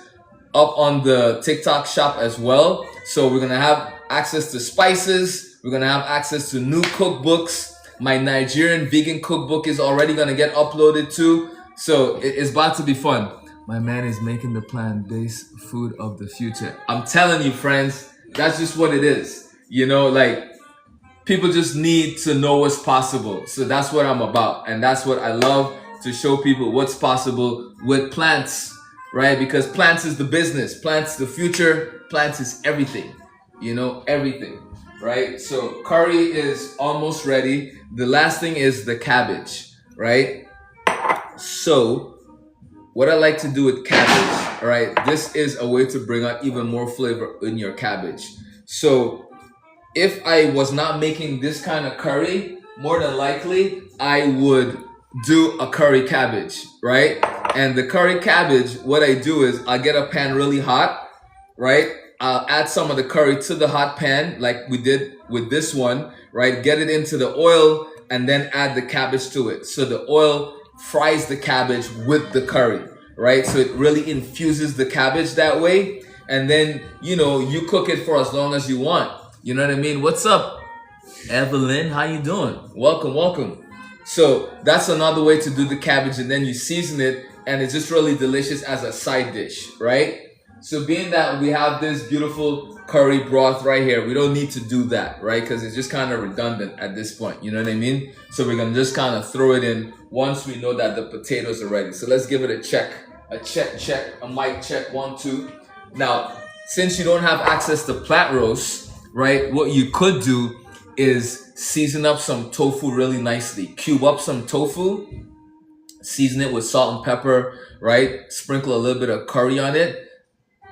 Speaker 1: up on the TikTok shop as well. So we're gonna have access to spices. We're gonna have access to new cookbooks. My Nigerian vegan cookbook is already gonna get uploaded too. So it's about to be fun. My man is making the plant-based food of the future. I'm telling you, friends, that's just what it is. You know, like, people just need to know what's possible. So that's what I'm about. And that's what I love, to show people what's possible with plants, right? Because plants is the business. Plants the future. Plants is everything. You know, everything, right? So curry is almost ready. The last thing is the cabbage, right? So what I like to do with cabbage, all right, this is a way to bring out even more flavor in your cabbage. So if I was not making this kind of curry, more than likely, I would do a curry cabbage, right? And the curry cabbage, what I do is I get a pan really hot, right? I'll add some of the curry to the hot pan like we did with this one, right? Get it into the oil and then add the cabbage to it. So the oil fries the cabbage with the curry, right? So it really infuses the cabbage that way. And then, you know, you cook it for as long as you want. You know what I mean? What's up, Evelyn? How you doing? Welcome. So that's another way to do the cabbage, and then you season it and it's just really delicious as a side dish, right? So being that we have this beautiful curry broth right here, we don't need to do that, right? Because it's just kind of redundant at this point, you know what I mean? So we're gonna just kind of throw it in once we know that the potatoes are ready. So let's give it a check, a mic check, 1, 2. Now, since you don't have access to plat roast, right, what you could do is season up some tofu really nicely. Cube up some tofu, season it with salt and pepper, right? Sprinkle a little bit of curry on it,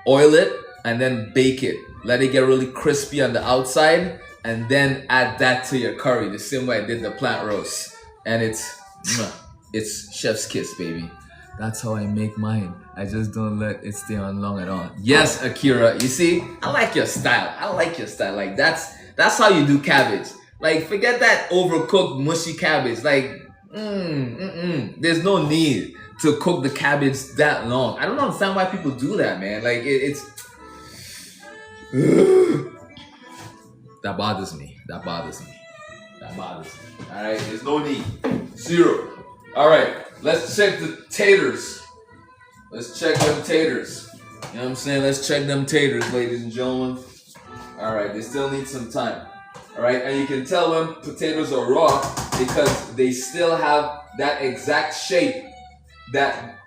Speaker 1: oil it, and then bake it. Let it get really crispy on the outside, and then add that to your curry, the same way I did the plant roast. And it's chef's kiss, baby. That's how I make mine. I just don't let it stay on long at all. Yes, Akira, you see, I like your style. Like, that's how you do cabbage. Like, forget that overcooked mushy cabbage. Like, there's no need to cook the cabbage that long. I don't understand why people do that, man. Like, it's that bothers me. All right, there's no need. Zero. All right, let's check the taters. You know what I'm saying? Let's check them taters, ladies and gentlemen. All right, they still need some time. All right, and you can tell when potatoes are raw because they still have that exact shape that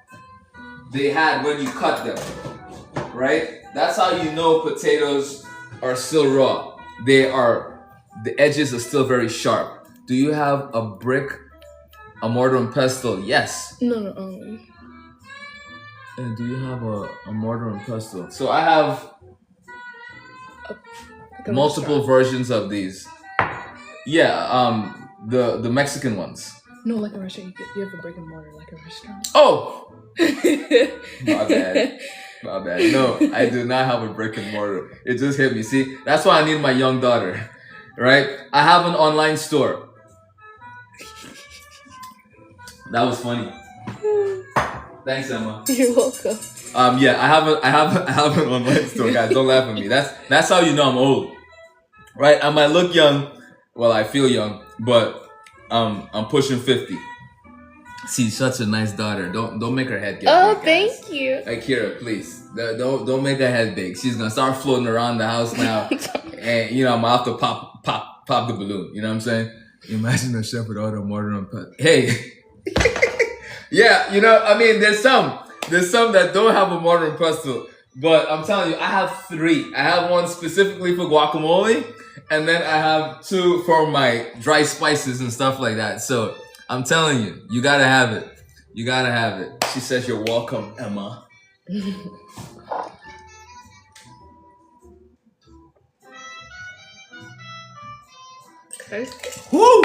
Speaker 1: they had when you cut them, right? That's how you know potatoes are still raw. The edges are still very sharp. Do you have a brick A mortar and pestle, yes.
Speaker 3: No.
Speaker 1: And do you have a mortar and pestle? So I have
Speaker 3: Like a
Speaker 1: multiple
Speaker 3: restaurant.
Speaker 1: versions of these. Yeah, the Mexican ones.
Speaker 3: No, like a restaurant. You have a brick and mortar, like a restaurant.
Speaker 1: Oh, my bad. My bad. No, I do not have a brick and mortar. It just hit me. See, that's why I need my young daughter, right? I have an online store. That was funny. Thanks, Emma.
Speaker 3: You're welcome.
Speaker 1: Yeah, I have an online store, guys. Don't laugh at me. That's how you know I'm old, right? I might look young. Well, I feel young, but I'm pushing 50. She's such a nice daughter. Don't make her head get big, guys.
Speaker 3: Thank you.
Speaker 1: Akira, please. Don't make her head big. She's gonna start floating around the house now. And I'm gonna have to pop the balloon. You know what I'm saying? Imagine a chef with all the mortar and pestle. Hey. Yeah, I mean there's some that don't have a mortar and pestle. But I'm telling you, I have 3. I have one specifically for guacamole, and then I have 2 for my dry spices and stuff like that. So I'm telling you, you gotta have it. You gotta have it. She says you're welcome, Emma.
Speaker 3: Okay.
Speaker 1: Woo!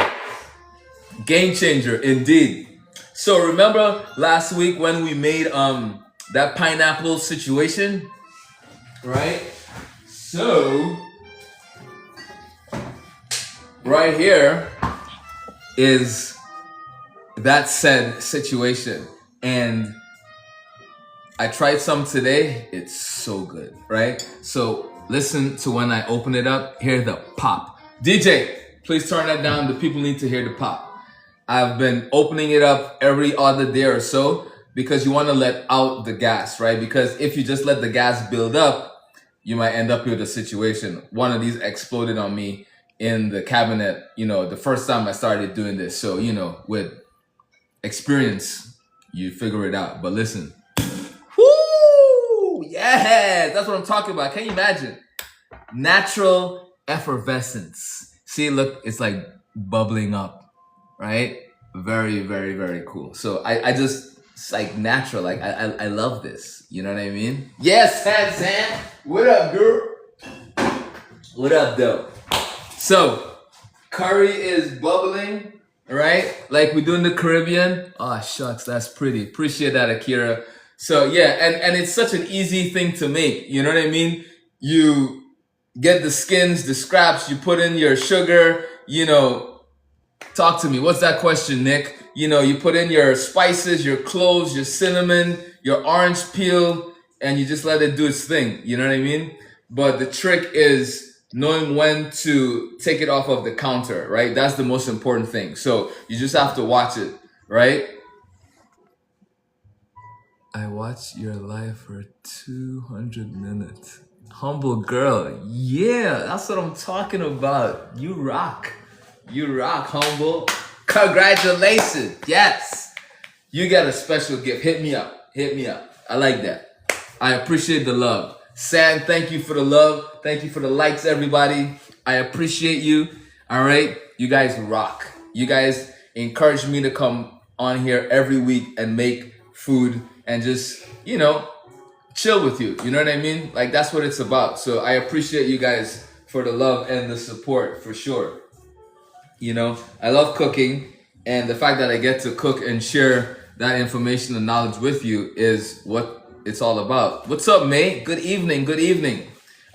Speaker 1: Game changer, indeed. So remember last week when we made that pineapple situation, right? So right here is that said situation, and I tried some today. It's so good, right? So listen to when I open it up. Hear the pop. DJ, please turn that down. The people need to hear the pop. I've been opening it up every other day or so because you want to let out the gas, right? Because if you just let the gas build up, you might end up with a situation. One of these exploded on me in the cabinet, the first time I started doing this. So, with experience, you figure it out. But listen. Woo! Yes, that's what I'm talking about. Can you imagine? Natural effervescence. See, look, it's like bubbling up. Right? Very, very, very cool. So I just, it's like natural. Like I love this. You know what I mean? Yes, Sam. What up, girl? What up, though? So curry is bubbling, right? Like we do in the Caribbean. Oh, shucks, that's pretty. Appreciate that, Akira. So yeah, and it's such an easy thing to make. You know what I mean? You get the skins, the scraps, you put in your sugar, talk to me. What's that question, Nick? You put in your spices, your cloves, your cinnamon, your orange peel, and you just let it do its thing. You know what I mean? But the trick is knowing when to take it off of the counter, right? That's the most important thing. So you just have to watch it, right? I watched your live for 200 minutes. Humble girl. Yeah, that's what I'm talking about. You rock. You rock, humble. Congratulations. Yes. You got a special gift. Hit me up. Hit me up. I like that. I appreciate the love. Sam, thank you for the love. Thank you for the likes, everybody. I appreciate you. All right. You guys rock. You guys encourage me to come on here every week and make food and just, chill with you. You know what I mean? Like, that's what it's about. So I appreciate you guys for the love and the support for sure. I love cooking, and the fact that I get to cook and share that information and knowledge with you is what it's all about. What's up, mate? Good evening. Good evening.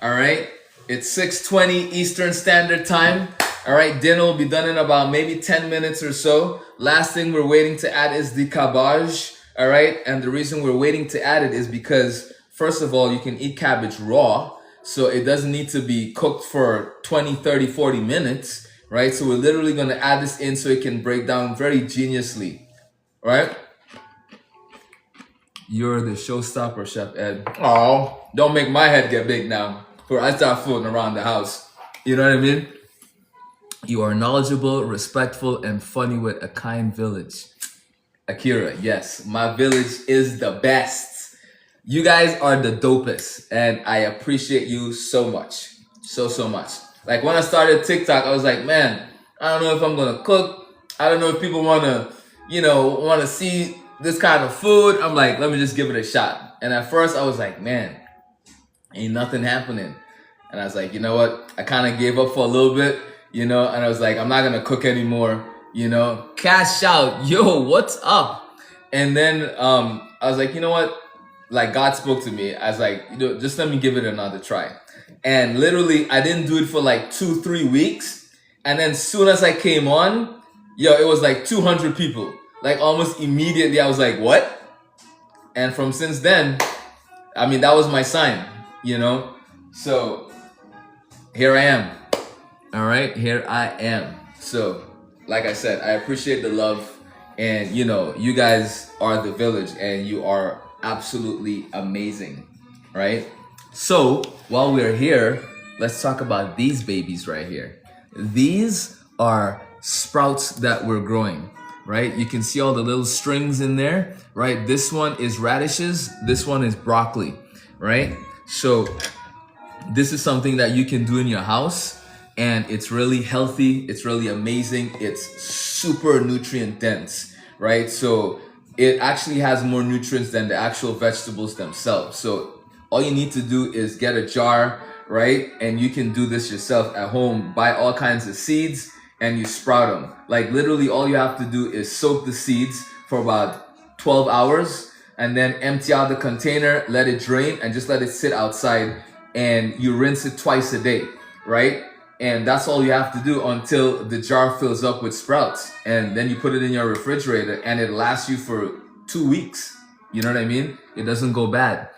Speaker 1: All right. It's 6:20 Eastern Standard Time. All right. Dinner will be done in about maybe 10 minutes or so. Last thing we're waiting to add is the cabbage. All right. And the reason we're waiting to add it is because, first of all, you can eat cabbage raw. So it doesn't need to be cooked for 20, 30, 40 minutes. Right? So we're literally going to add this in so it can break down very geniusly. Right? You're the showstopper, Chef Ed. Oh, don't make my head get big now before I start floating around the house. You know what I mean? You are knowledgeable, respectful, and funny with a kind village. Akira, yes, my village is the best. You guys are the dopest, and I appreciate you so much. So much. Like when I started TikTok, I was like, man, I don't know if I'm gonna cook. I don't know if people wanna, want to see this kind of food. I'm like, let me just give it a shot. And at first I was like, man, ain't nothing happening. And I was like, you know what? I kind of gave up for a little bit, and I was like, I'm not gonna cook anymore, Cash out, yo, what's up? And then I was like, you know what? Like God spoke to me. I was like, just let me give it another try. And literally, I didn't do it for like 2-3 weeks. And then soon as I came on, it was like 200 people. Like almost immediately, I was like, what? And from since then, I mean, that was my sign, So here I am. All right, here I am. So, like I said, I appreciate the love. And, you guys are the village and you are absolutely amazing, right? So, while we're here, let's talk about these babies right here. These are sprouts that we're growing, right? You can see all the little strings in there, right? This one is radishes, this one is broccoli, right? So, this is something that you can do in your house, and it's really healthy, it's really amazing, it's super nutrient dense, right? So it actually has more nutrients than the actual vegetables themselves. So all you need to do is get a jar, right? And you can do this yourself at home. Buy all kinds of seeds and you sprout them. Like literally all you have to do is soak the seeds for about 12 hours and then empty out the container, let it drain, and just let it sit outside, and you rinse it twice a day, right? And that's all you have to do until the jar fills up with sprouts. And then you put it in your refrigerator and it lasts you for 2 weeks. You know what I mean? It doesn't go bad.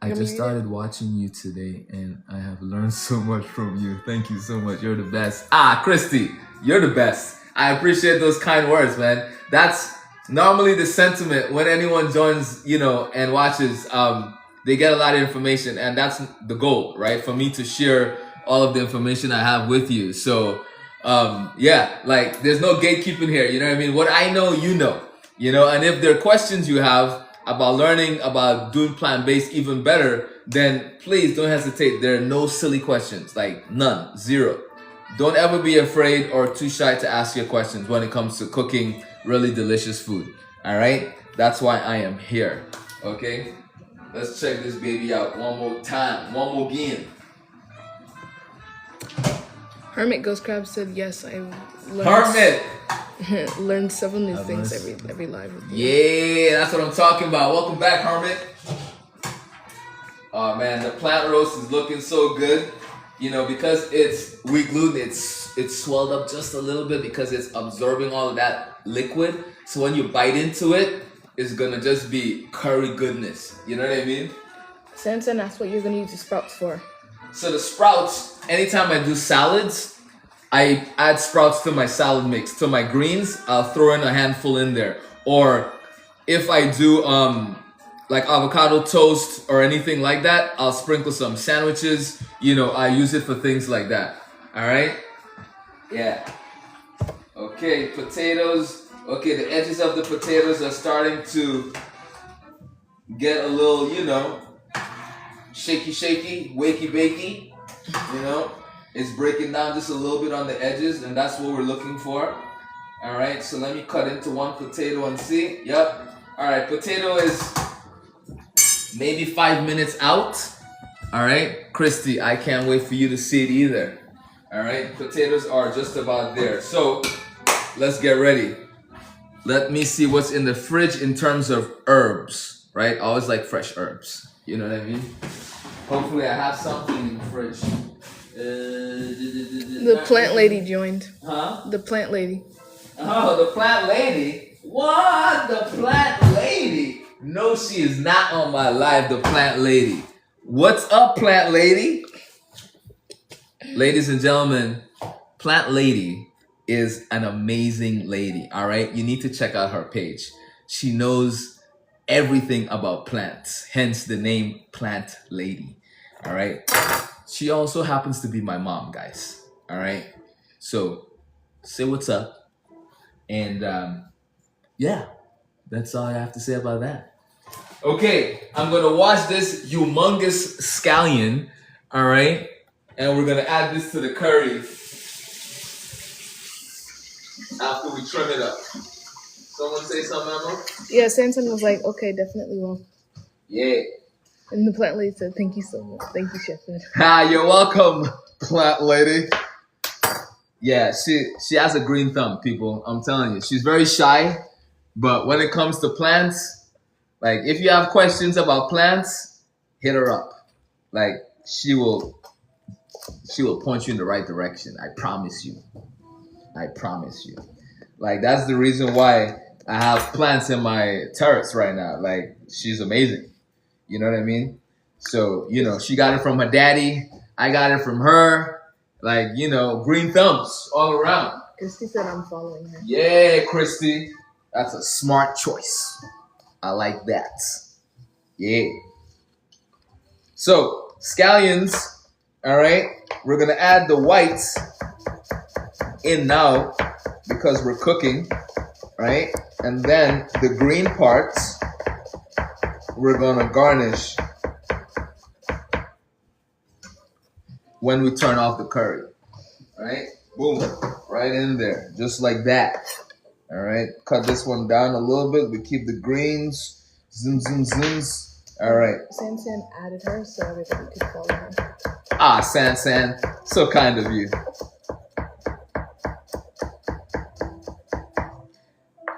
Speaker 1: I just started watching you today and I have learned so much from you. Thank you so much. You're the best. Christy, you're the best. I appreciate those kind words, man. That's normally the sentiment when anyone joins, and watches. They get a lot of information, and that's the goal, right? For me to share all of the information I have with you. So, like there's no gatekeeping here. You know what I mean? What I know, you know. And if there are questions you have about learning about doing plant-based even better, then please don't hesitate. There are no silly questions, like none, zero. Don't ever be afraid or too shy to ask your questions when it comes to cooking really delicious food. All right? That's why I am here. Okay? Let's check this baby out one more time. One more again.
Speaker 3: Hermit Ghost Crab said yes. I learned learned several new things every live with you.
Speaker 1: Yeah, that's what I'm talking about. Welcome back, Hermit. Oh man, the plant roast is looking so good. Because it's wheat gluten, it's swelled up just a little bit because it's absorbing all of that liquid. So when you bite into it, it's gonna just be curry goodness. You know what I mean?
Speaker 3: Samson, that's what you're gonna use the sprouts for.
Speaker 1: So the sprouts, anytime I do salads, I add sprouts to my salad mix. To my greens, I'll throw in a handful in there. Or if I do like avocado toast or anything like that, I'll sprinkle some sandwiches. I use it for things like that. All right? Yeah. Okay, potatoes. Okay, the edges of the potatoes are starting to get a little, shaky, wakey bakey. It's breaking down just a little bit on the edges, and that's what we're looking for. All right, so let me cut into one potato and see. Yep. All right, potato is maybe 5 minutes out. All right, Christy, I can't wait for you to see it either. All right, potatoes are just about there. So let's get ready. Let me see what's in the fridge in terms of herbs, right? I always like fresh herbs. You know what I mean? Hopefully I have something in the fridge.
Speaker 3: The plant lady joined.
Speaker 1: Huh?
Speaker 3: The plant lady.
Speaker 1: Oh, the plant lady? What? The plant lady? No, she is not on my live, the plant lady. What's up, plant lady? Ladies and gentlemen, plant lady is an amazing lady, all right? You need to check out her page. She knows everything about plants, hence the name Plant Lady, all right? She also happens to be my mom, guys, all right? So, say what's up, and yeah, that's all I have to say about that. Okay, I'm gonna wash this humongous scallion, all right? And we're gonna add this to the curry after we trim it up. Someone say something, Emma?
Speaker 3: Yeah, Sanson was like, okay, definitely will.
Speaker 1: Yeah.
Speaker 3: And the plant lady said, thank you so much. Thank you, Chef Ed.
Speaker 1: Hi, you're welcome, plant lady. Yeah, she has a green thumb, people. I'm telling you. She's very shy, but when it comes to plants, like if you have questions about plants, hit her up. Like she will point you in the right direction. I promise you. I promise you. Like that's the reason why I have plants in my terrace right now. Like she's amazing. You know what I mean? So, she got it from her daddy. I got it from her. Like, green thumbs all around.
Speaker 3: Christy said I'm following her.
Speaker 1: Yeah, Christy. That's a smart choice. I like that. Yeah. So, scallions, all right? We're going to add the whites in now because we're cooking, right? And then the green parts, we're going to garnish when we turn off the curry, right? Boom, right in there, just like that. All right, cut this one down a little bit. We keep the greens, zoom, zoom, zooms. All right.
Speaker 3: Sansan added her so everybody could follow her.
Speaker 1: Ah, Sansan, so kind of you.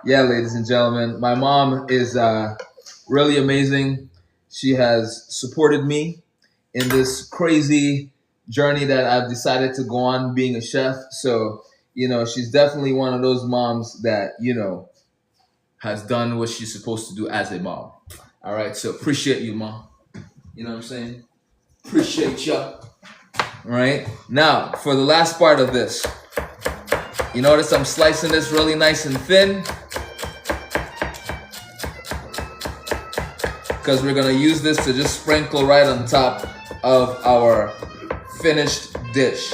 Speaker 1: Yeah, ladies and gentlemen, my mom is really amazing. She has supported me in this crazy journey that I've decided to go on being a chef. So, she's definitely one of those moms that, has done what she's supposed to do as a mom. All right. So appreciate you, mom. You know what I'm saying? Appreciate you. All right. Now, for the last part of this, you notice I'm slicing this really nice and thin because we're going to use this to just sprinkle right on top of our finished dish,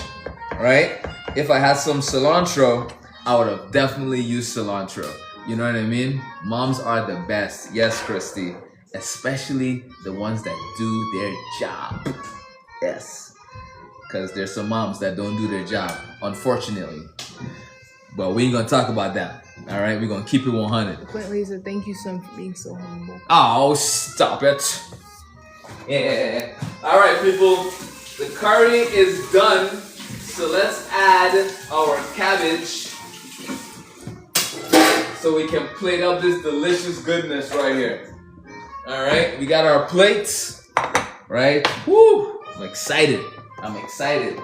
Speaker 1: right? If I had some cilantro, I would have definitely used cilantro. You know what I mean? Moms are the best. Yes, Christy. Especially the ones that do their job. Yes. Because there's some moms that don't do their job, unfortunately. But we ain't going to talk about that. All right? We're going to keep it 100.
Speaker 3: The plant lady said, thank you, son, for being so humble.
Speaker 1: Oh, stop it. Yeah. All right, people. The curry is done, so let's add our cabbage so we can plate up this delicious goodness right here. All right, we got our plates, right? Woo! I'm excited.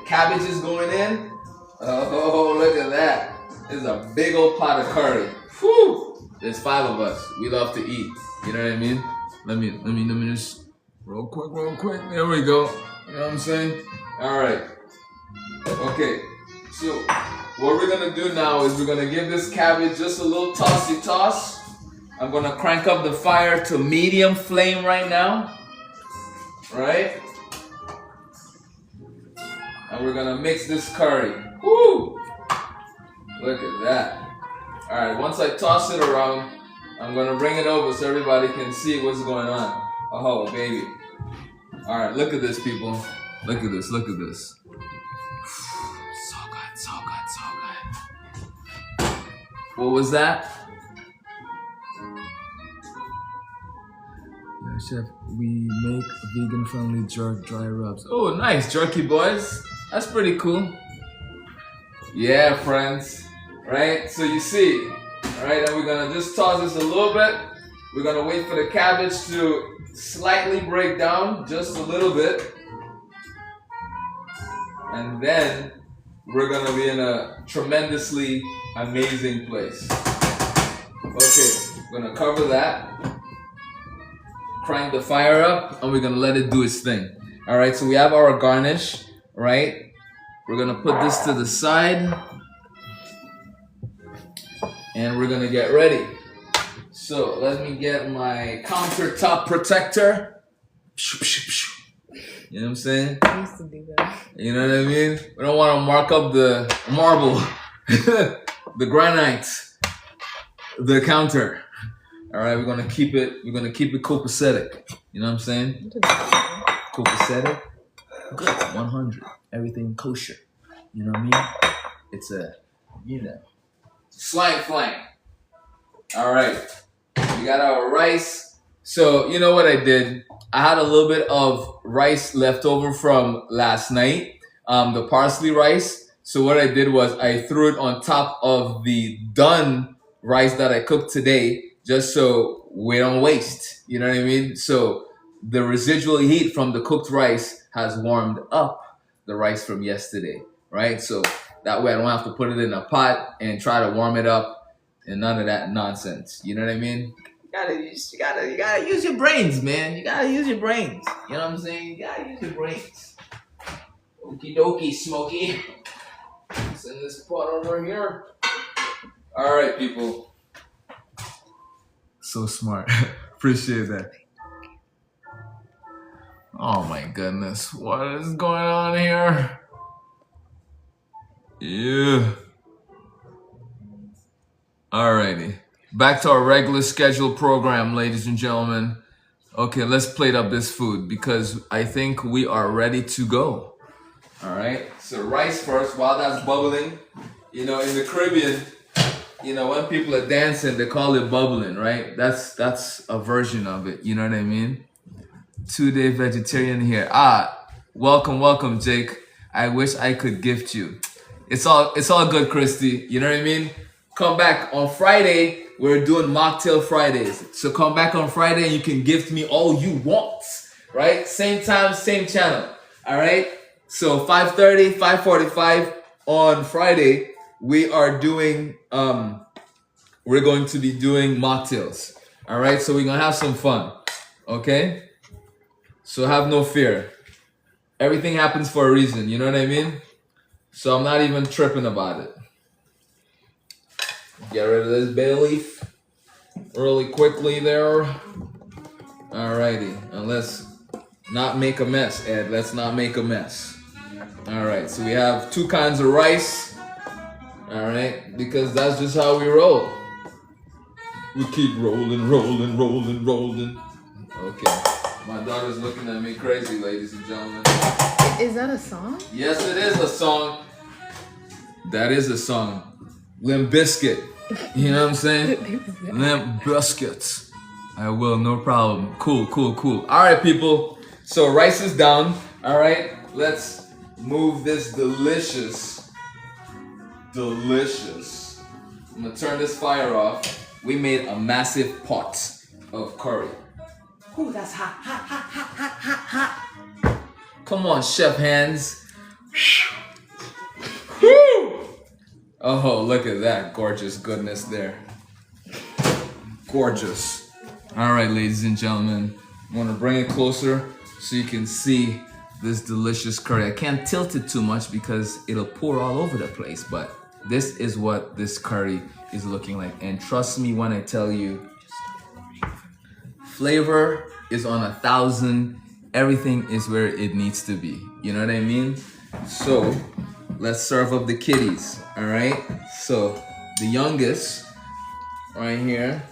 Speaker 1: Cabbage is going in. Oh, look at that. This is a big old pot of curry. Woo! There's 5 of us. We love to eat. You know what I mean? Let me just real quick. There we go. You know what I'm saying? All right. Okay. So what we're going to do now is we're going to give this cabbage just a little tossy toss. I'm going to crank up the fire to medium flame right now. Right? And we're going to mix this curry. Woo! Look at that. All right. Once I toss it around, I'm going to bring it over so everybody can see what's going on. Oh, baby. All right. Look at this, people. Look at this. So good. What was that? Yeah, chef, we make vegan-friendly jerk dry rubs. Oh, nice, jerky boys. That's pretty cool. Yeah, friends. Right? So you see, all right, and we're gonna just toss this a little bit. We're gonna wait for the cabbage to slightly break down, just a little bit. And then we're gonna be in a tremendously amazing place. Okay, we're gonna cover that. Crank the fire up, and we're gonna let it do its thing. All right, so we have our garnish, right? We're gonna put this to the side, and we're gonna get ready. So let me get my countertop protector. You know what I'm saying?
Speaker 3: I used to do that.
Speaker 1: You know what I mean? We don't want to mark up the marble, the granite, the counter. All right, we're gonna keep it copacetic. You know what I'm saying? Copacetic, good, 100. Everything kosher. You know what I mean? It's a, slang flang. All right. We got our rice. So, you know what I did? I had a little bit of rice left over from last night, the parsley rice. So, what I did was I threw it on top of the done rice that I cooked today, just so we don't waste. You know what I mean? So, the residual heat from the cooked rice has warmed up the rice from yesterday, right? So, that way I don't have to put it in a pot and try to warm it up and none of that nonsense. You know what I mean? You gotta use your brains, man. You gotta use your brains. You know what I'm saying? You gotta use your brains. Okie dokie, Smokey. Send this pot over here. All right, people. So smart. Appreciate that. Oh my goodness, what is going on here? Yeah. Alrighty. Back to our regular scheduled program, ladies and gentlemen. Okay, let's plate up this food because I think we are ready to go. All right. So rice first while that's bubbling. You know, in the Caribbean, you know, when people are dancing, they call it bubbling, right? That's a version of it. You know what I mean? 2-day vegetarian here. Welcome, Jake. I wish I could gift you. It's all good, Christy. You know what I mean? Come back on Friday. We're doing mocktail Fridays. So come back on Friday and you can gift me all you want. Right? Same time, same channel. All right? So 5:30, 5:45 on Friday, we are doing we're going to be doing mocktails. All right? So we're going to have some fun. Okay? So have no fear. Everything happens for a reason, you know what I mean? So I'm not even tripping about it. Get rid of this bay leaf really quickly there. Alrighty, and let's not make a mess, Ed. Let's not make a mess. Alright, so we have 2 kinds of rice. Alright, because that's just how we roll. We keep rolling. Okay. My daughter's looking at me crazy, ladies and gentlemen.
Speaker 3: Is that a song?
Speaker 1: Yes, it is a song. That is a song. Limp Biscuit. You know what I'm saying? Limp Biscuits. I will, no problem. Cool. All right, people. So rice is down. All right, let's move this delicious. I'm gonna turn this fire off. We made a massive pot of curry. Ooh, that's hot. Come on, chef hands. Oh, look at that gorgeous goodness there. Gorgeous. All right, ladies and gentlemen, I'm gonna bring it closer so you can see this delicious curry. I can't tilt it too much because it'll pour all over the place, but this is what this curry is looking like. And trust me when I tell you, flavor is on 1,000. Everything is where it needs to be. You know what I mean? So let's serve up the kiddies. All right. So the youngest right here.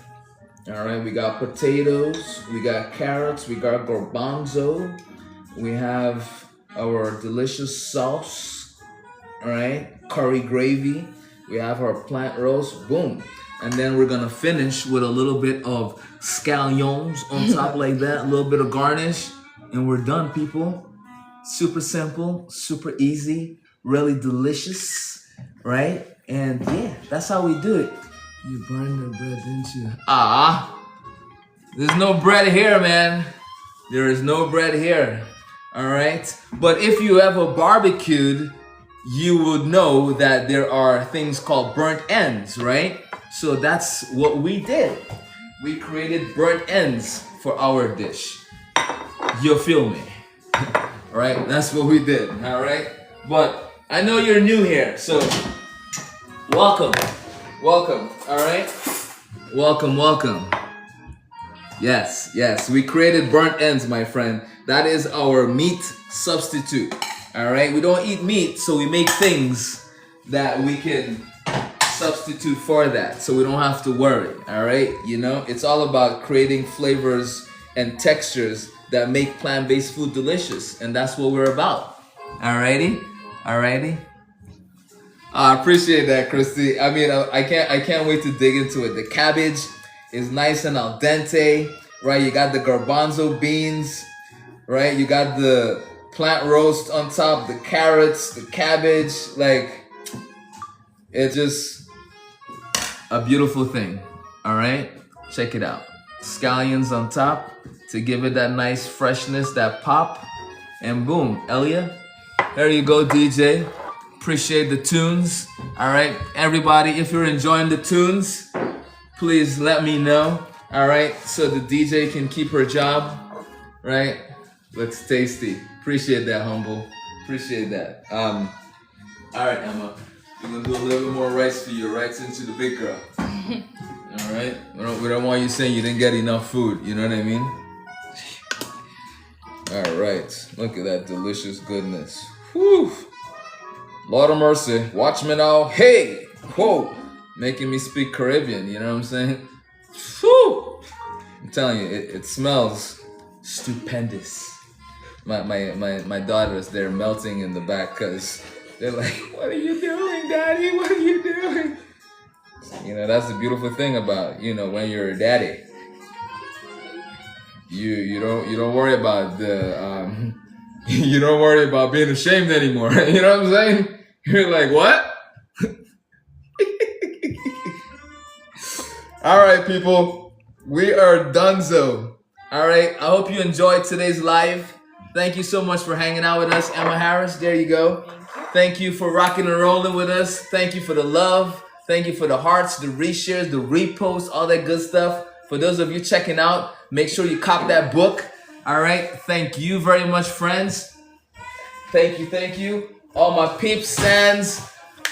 Speaker 1: All right. We got potatoes. We got carrots. We got garbanzo. We have our delicious sauce. All right. Curry gravy. We have our plant roast. Boom. And then we're gonna finish with a little bit of scallions on top like that, a little bit of garnish, and we're done, people. Super simple, super easy, really delicious, right? And yeah, that's how we do it. You burned the bread, didn't you? There's no bread here, man. There is no bread here, all right? But if you ever barbecued, you would know that there are things called burnt ends, right? So that's what we did. We created burnt ends for our dish. You feel me? Right? That's what we did, all right? But I know you're new here, so welcome, all right? Welcome. Yes, we created burnt ends, my friend. That is our meat substitute, all right? We don't eat meat, so we make things that we can substitute for that, so we don't have to worry, all right? You know, it's all about creating flavors and textures that make plant-based food delicious, and that's what we're about. Alrighty? I appreciate that, Christy. I mean, I can't wait to dig into it. The cabbage is nice and al dente, right? You got the garbanzo beans, right? You got the plant roast on top, the carrots, the cabbage. Like, it's just a beautiful thing. All right, check it out. Scallions on top to give it that nice freshness, that pop, and boom, Elia. There you go, DJ. Appreciate the tunes. All right, everybody, if you're enjoying the tunes, please let me know. All right, so the DJ can keep her job. Right? Looks tasty. Appreciate that, humble. Appreciate that. All right, Emma, we're gonna do a little bit more rice for you, right? Since you're the big girl. All right. We don't want you saying you didn't get enough food. You know what I mean? All right. Look at that delicious goodness. Whew. Lord of mercy. Watch me now. Hey! Whoa! Making me speak Caribbean, you know what I'm saying? Whew! I'm telling you, it smells stupendous. My daughters, they're melting in the back because they're like, what are you doing, Daddy? What are you doing? You know, that's the beautiful thing about, you know, when you're a daddy. You don't worry about the you don't worry about being ashamed anymore. You know what I'm saying? You're like, what? All right, people, we are donezo. All right, I hope you enjoyed today's live. Thank you so much for hanging out with us, Emma Harris. There you go. Thank you for rocking and rolling with us. Thank you for the love. Thank you for the hearts, the reshares, the reposts, all that good stuff. For those of you checking out, make sure you cop that book. All right. Thank you very much, friends. Thank you. Thank you. All my peeps, Sans,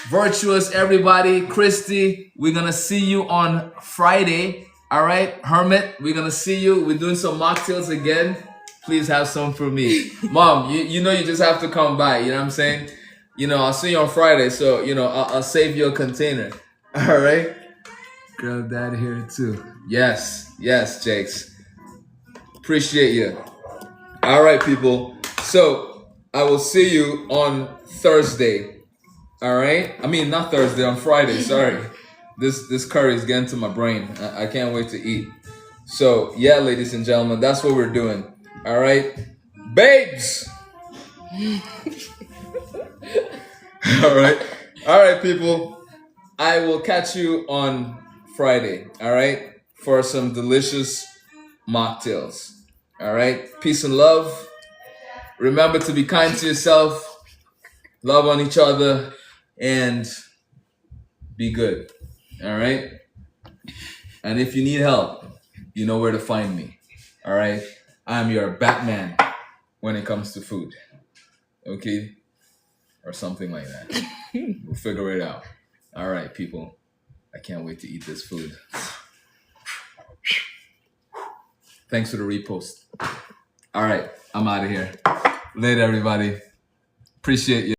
Speaker 1: Virtuous, everybody, Christy. We're going to see you on Friday. All right. Hermit, we're going to see you. We're doing some mocktails again. Please have some for me. Mom, you know you just have to come by. You know what I'm saying? You know, I'll see you on Friday. So, you know, I'll save you a container. All right. Girl, dad here too. Yes, Jakes. Appreciate you. All right, people. So I will see you on Thursday. All right. I mean, not Thursday, on Friday. Sorry. This curry is getting to my brain. I can't wait to eat. So yeah, ladies and gentlemen, that's what we're doing. All right, babes. All right, people. I will catch you on Friday, all right, for some delicious mocktails. All right, peace and love. Remember to be kind to yourself, love on each other, and be good. All right. And if you need help, you know where to find me. All right. I'm your Batman when it comes to food. Okay? Or something like that. We'll figure it out. All right, people. I can't wait to eat this food. Thanks for the repost. All right, I'm out of here. Later, everybody. Appreciate you.